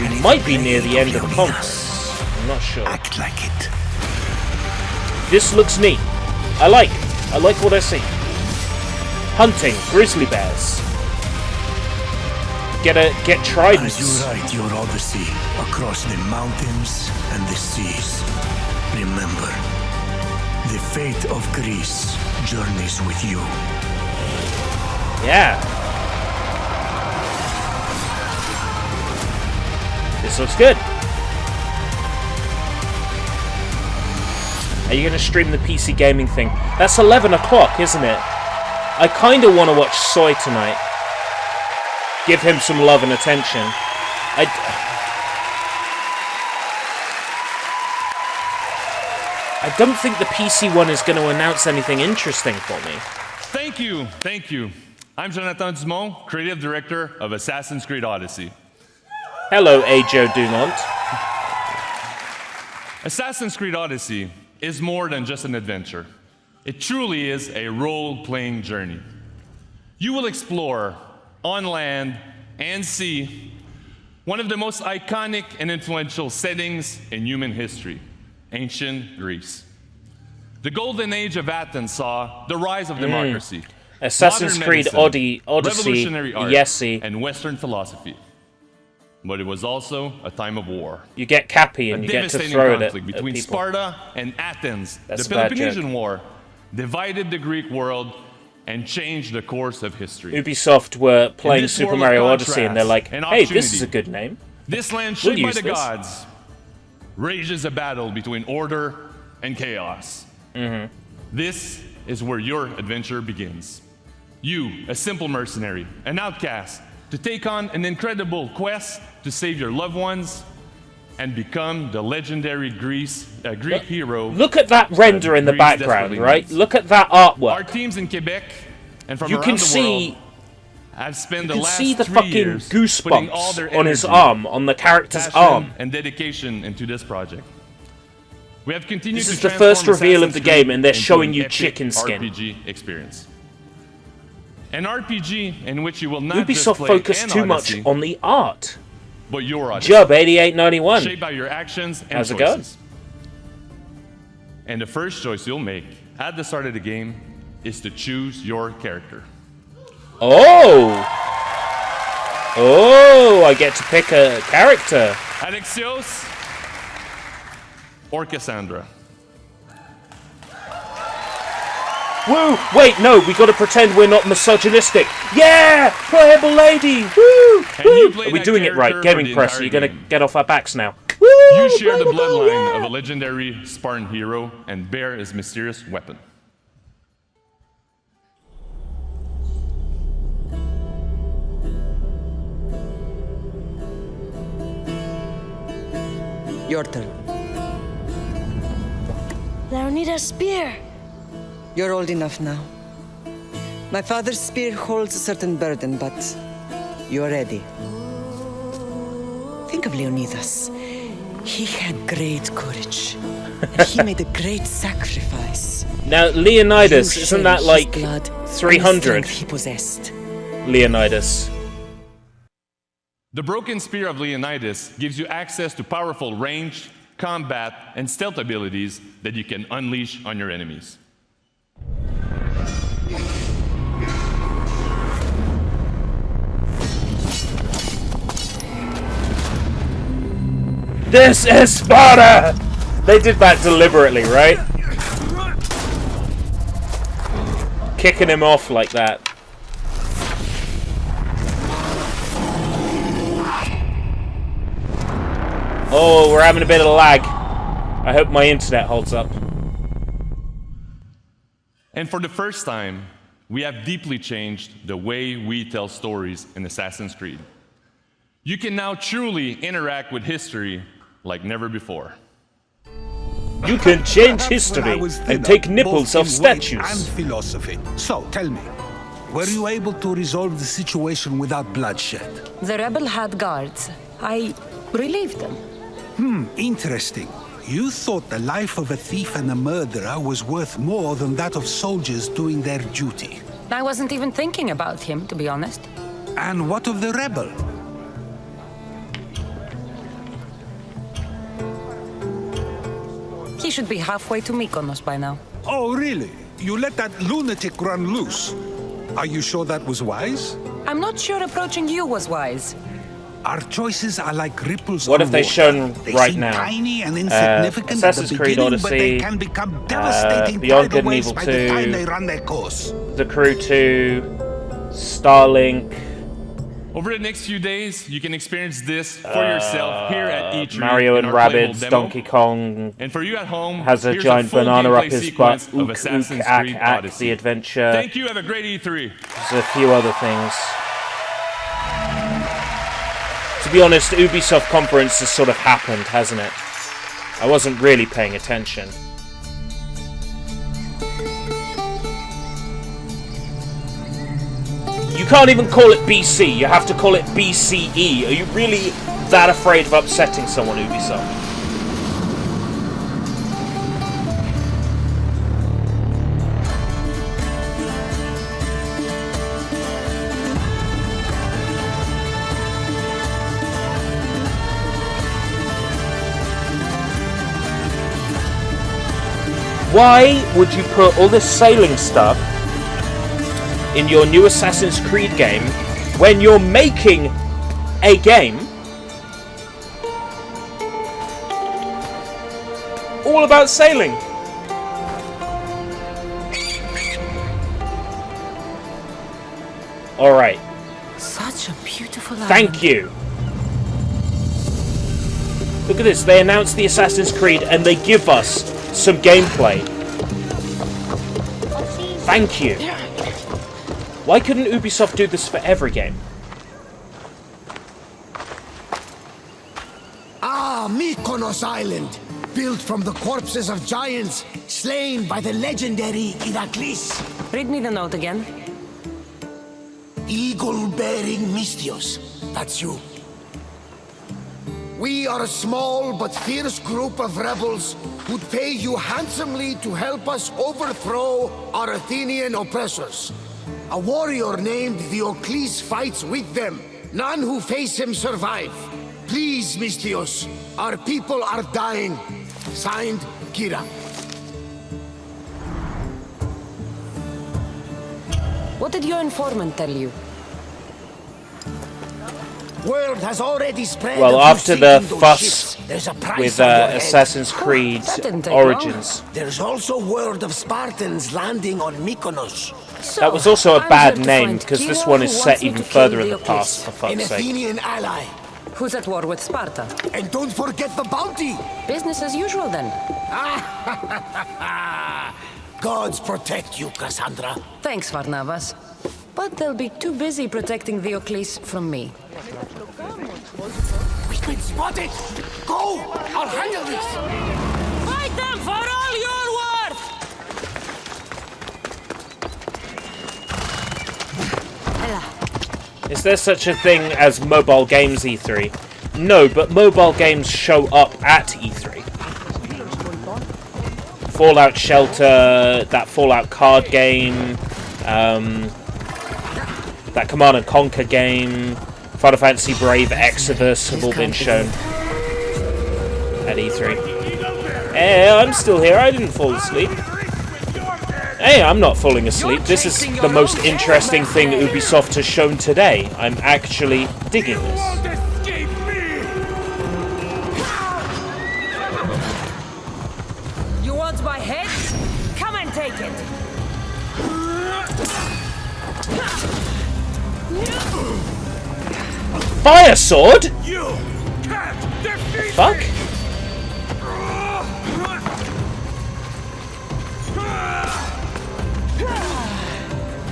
We might be near the end of the conference. I'm not sure. Act like it. This looks neat. I like what I see. Hunting grizzly bears. Get tridents. As you write your odyssey across the mountains and the seas, remember, the fate of Greece journeys with you. Yeah. This looks good. Are you going to stream the PC gaming thing? That's 11 o'clock, isn't it? I kind of want to watch Soy tonight. Give him some love and attention. I don't think the PC one is going to announce anything interesting for me. Thank you. I'm Jonathan Dumont, creative director of Assassin's Creed Odyssey. Hello, Ajo Dumont. Assassin's Creed Odyssey is more than just an adventure. It truly is a role-playing journey. You will explore, on land and sea, one of the most iconic and influential settings in human history. Ancient Greece. The golden age of Athens saw the rise of democracy, Assassin's Creed Odyssey, revolutionary art, Yesy, and Western philosophy. But it was also a time of war. You get Cappy and you get to throw it at between people. Sparta and Athens. That's the a bad Peloponnesian joke. War divided the Greek world and changed the course of history. Ubisoft were playing this Super world of Mario Odyssey and they're like, contrast and hey, this is opportunity, a good name. This land We'll shaped by use the this. gods rages a battle between order and chaos. This is where your adventure begins. You, a simple mercenary, an outcast, to take on an incredible quest to save your loved ones and become the legendary Greek hero. Look at that render in the Greece background, desperately right? needs. Look at that artwork. Our teams in Quebec and from You around can the see- world have spent You the can last see the 3 fucking years putting all their goosebumps on his energy, arm, on the character's passion, arm. and dedication into this project. We have continued This to is the transform first reveal of Assassin's the game, Creed and they're into showing an you epic chicken skin. RPG experience. An RPG in which you will not just Ubisoft play focused an too Odyssey, much on the art. but your Odyssey. Job 8891. Shaped by your actions and How's it choices. And the first choice you'll make at the start of the game is to choose your character. Oh! Oh, I get to pick a character. Alexios or Cassandra. Woo! Wait, no, we gotta pretend we're not misogynistic. Yeah! Playable lady! Woo! Woo! Are we doing it right? Gaming Press, are you gonna get off our backs now? Woo! You share the Playable, bloodline yeah! of a legendary Spartan hero and bear his mysterious weapon. Your turn. Leonida's spear. You're old enough now. My father's spear holds a certain burden, but you're ready. Think of Leonidas. He had great courage. And he made a great sacrifice. Now, Leonidas, You isn't share that his like blood and the 300? strength he possessed. Leonidas. The broken spear of Leonidas gives you access to powerful range, combat, and stealth abilities that you can unleash on your enemies. This is Sparta! They did that deliberately, right? Kicking him off like that. Oh, we're having a bit of lag. I hope my internet holds up. And for the first time, we have deeply changed the way we tell stories in Assassin's Creed. You can now truly interact with history like never before. You can change Perhaps when I history was and thinner, take nipples both off in weight statues. and philosophy. So, tell me, were you able to resolve the situation without bloodshed? The rebel had guards. I relieved them. Interesting. You thought the life of a thief and a murderer was worth more than that of soldiers doing their duty. I wasn't even thinking about him, to be honest. And what of the rebel? He should be halfway to Mykonos by now. Oh, really? You let that lunatic run loose? Are you sure that was wise? I'm not sure approaching you was wise. Our choices are like ripples What on have they water. shown They right seem now? tiny and insignificant at the Assassin's Creed beginning, but they Odyssey, can become devastating Beyond tidal Good and waves Evil by the time 2, they run their course. The Crew 2, Starlink, Over the next few days, you can experience this for yourself here at E3. Mario in and our playable Rabbids, demo. Donkey Kong And for you at home, has a here's giant full banana up gameplay his butt. sequence of Assassin's Creed Odyssey. The adventure. Thank you. Have a great E3. There's a few other things. To be honest, Ubisoft conference has sort of happened, hasn't it? I wasn't really paying attention. You can't even call it BC, you have to call it BCE. Are you really that afraid of upsetting someone, Ubisoft? Why would you put all this sailing stuff in your new Assassin's Creed game when you're making a game all about sailing? Alright. Such a beautiful island. Thank you. Look at this, they announced the Assassin's Creed and they give us some gameplay. Thank you. Why couldn't Ubisoft do this for every game? Ah, Mykonos Island, built from the corpses of giants slain by the legendary Iraklis. Read me the note again. Eagle-bearing Mystios, that's you. We are a small but fierce group of rebels who'd pay you handsomely to help us overthrow our Athenian oppressors. A warrior named Diocles fights with them. None who face him survive. Please, Mystios, our people are dying. Signed, Kira. What did your informant tell you? Word has already spread. Well, after the fuss with Assassin's Creed Origins, there's also word of Spartans landing on Mykonos. That was also a bad name, because this one is set even further in the past, for fuck's An sake. Athenian ally. Who's at war with Sparta? And don't forget the bounty! Business as usual, then. Gods protect you, Cassandra. Thanks, Varnavas. But they'll be too busy protecting Diocles from me. We've been spotted! Go! I'll handle this! Fight them for all you're worth! Is there such a thing as mobile games E3? No, but mobile games show up at E3. Fallout Shelter, that Fallout card game, that Command & Conquer game, Final Fantasy Brave Exodus have all been shown at E3. Hey, I'm still here, I didn't fall asleep. Hey, I'm not falling asleep. This is the most interesting thing Ubisoft has shown today. I'm actually digging this. You want my head? Come and take it! Fire sword? The fuck?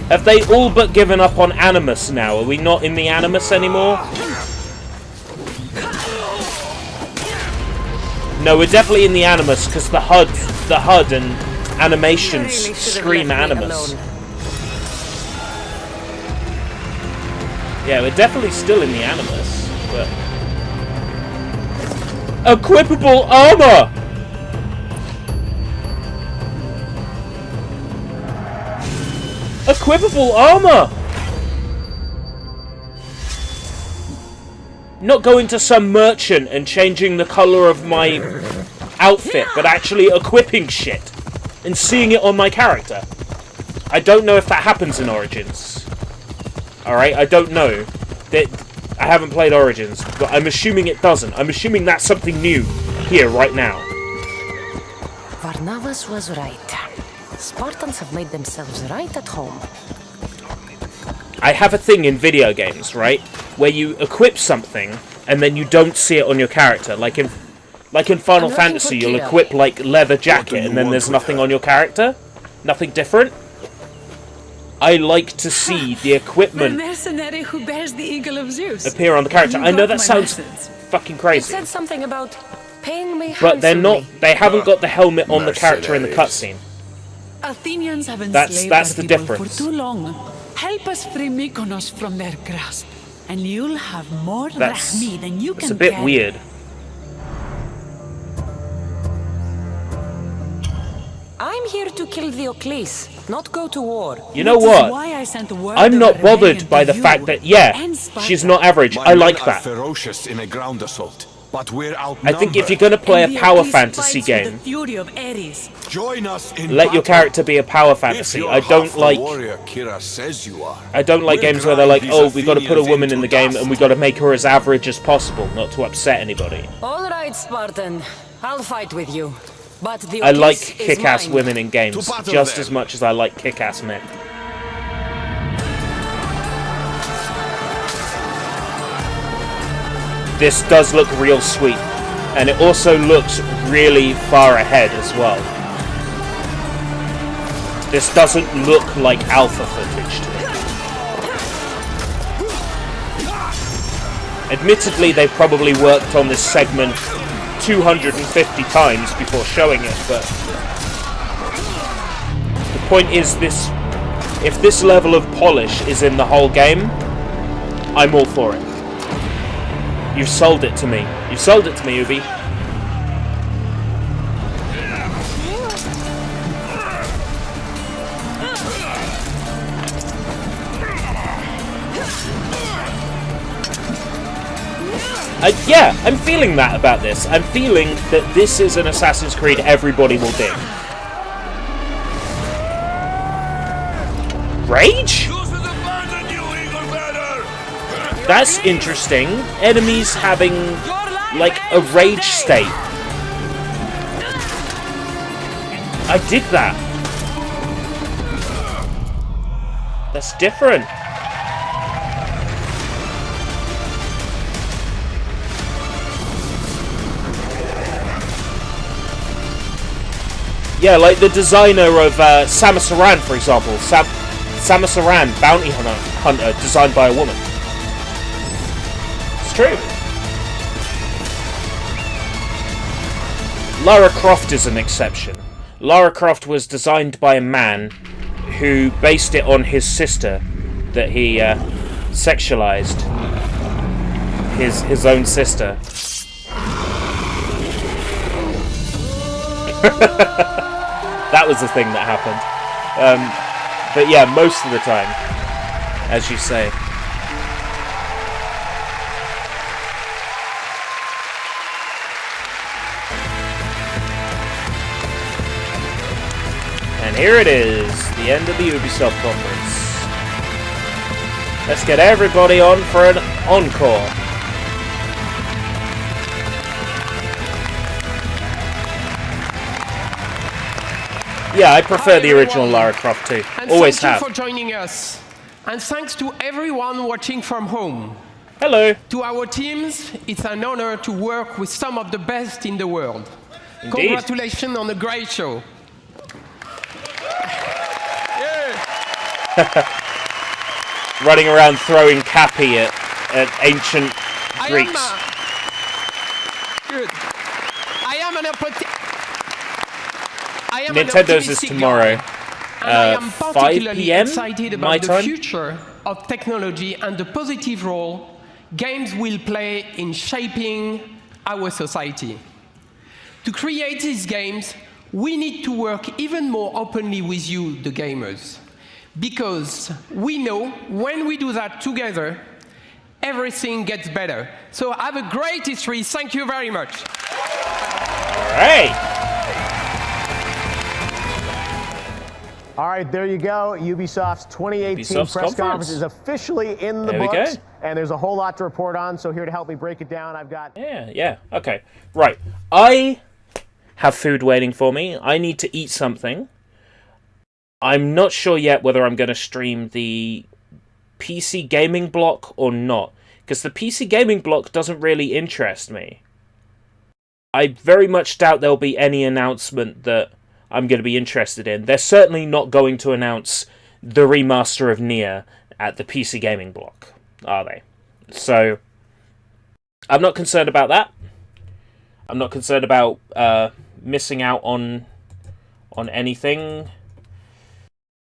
Have they all but given up on Animus now? Are we not in the Animus anymore? No, we're definitely in the Animus because the HUD and animations scream Animus. Yeah, we're definitely still in the Animus, but... Equipable armor! Equipable armor! Not going to some merchant and changing the colour of my outfit, but actually equipping shit and seeing it on my character. I don't know if that happens in Origins. Alright, I don't know. I haven't played Origins, but I'm assuming it doesn't. I'm assuming that's something new here, right now. Varnavas was right. Spartans have made themselves right at home. I have a thing in video games, right, where you equip something and then you don't see it on your character. Like in Final Fantasy, you'll equip like leather jacket and then there's nothing on your character, nothing different. I like to see the equipment the mercenary who bears the eagle of Zeus. appear on the character. I know that sounds fucking It crazy, said something about paying me but they're not. handsomely. They haven't got the helmet on the character in the cutscene. Athenians have That's enslaved the our people difference. for too long. Help us free Mykonos from their grasp, and you'll have more drachmi than you can It's a bit carry. weird. I'm here to kill Theocles, not go to war. You know Which is what? why I sent word I'm of not rebellion bothered by to the you fact that, yeah, and Sparta. she's not average. My I like men are that. ferocious in a ground assault, but we're I think if you're going to play a power fantasy game, The fury of Ares. join us in let your battle. character be a power If fantasy. you're I don't half the like warrior Kira says you are, I don't like we'll games where they're like, grind oh, these we've got to put a Athenians woman in into the game dust. and we've got to make her as average as possible, not to upset anybody. All right, Spartan. I'll fight with you. But the I like is kick-ass mine. women in games To battle just then. as much as I like kick-ass men. This does look real sweet, and it also looks really far ahead as well. This doesn't look like alpha footage to me. Admittedly, they probably worked on this segment 250 times before showing it, but the point is this: if this level of polish is in the whole game, I'm all for it. You've sold it to me. You've sold it to me, Ubi. Yeah, I'm feeling that about this. I'm feeling that this is an Assassin's Creed everybody will dig. Rage? That's interesting. Enemies having, like, a rage state. I dig that. That's different. Yeah, like the designer of Samus Aran, for example. Samus Aran, bounty hunter, designed by a woman. It's true. Lara Croft is an exception. Lara Croft was designed by a man who based it on his sister that he sexualized. His own sister. That was the thing that happened. But yeah, most of the time, as you say. And here it is, the end of the Ubisoft conference. Let's get everybody on for an encore. Yeah, I prefer the original Lara Croft too. And Always thank have. you for joining us. And thanks to everyone watching from home. Hello. To our teams, it's an honor to work with some of the best in the world. Indeed. Congratulations on a great show. Running around throwing Cappy at ancient Greeks. Good. I am an Nintendo's is tomorrow. And I am 5 particularly PM excited my about the time. future of technology and the positive role games will play in shaping our society. To create these games, we need to work even more openly with you, the gamers. Because we know when we do that together, everything gets better. So have a great E3. Thank you very much. All right. All right, there you go. Ubisoft's 2018 Ubisoft's press conference. conference is officially in the There we books. go. And there's a whole lot to report on, so here to help me break it down, I've got... Yeah, okay. Right. I have food waiting for me. I need to eat something. I'm not sure yet whether I'm going to stream the PC gaming block or not? Because the PC gaming block doesn't really interest me. I very much doubt there'll be any announcement that I'm going to be interested in. They're certainly not going to announce the remaster of Nier at the PC gaming block, are they? So, I'm not concerned about that. I'm not concerned about missing out on anything.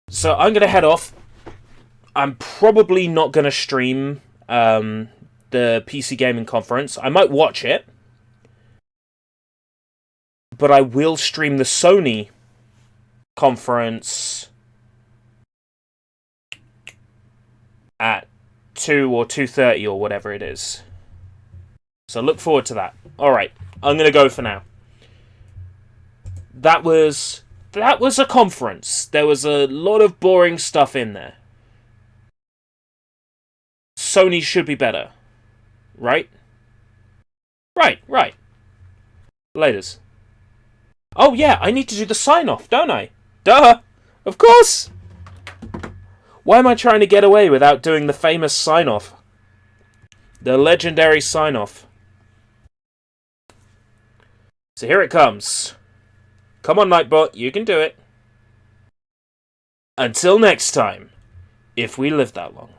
So I'm going to head off. I'm probably not going to stream the PC Gaming Conference. I might watch it. But I will stream the Sony conference at 2 or 2:30 or whatever it is. So look forward to that. Alright, I'm going to go for now. That was a conference. There was a lot of boring stuff in there. Sony should be better. Right? Right. Laters. Oh yeah, I need to do the sign-off, don't I? Duh! Of course! Why am I trying to get away without doing the famous sign-off? The legendary sign-off. So here it comes. Come on, Nightbot, you can do it. Until next time, if we live that long.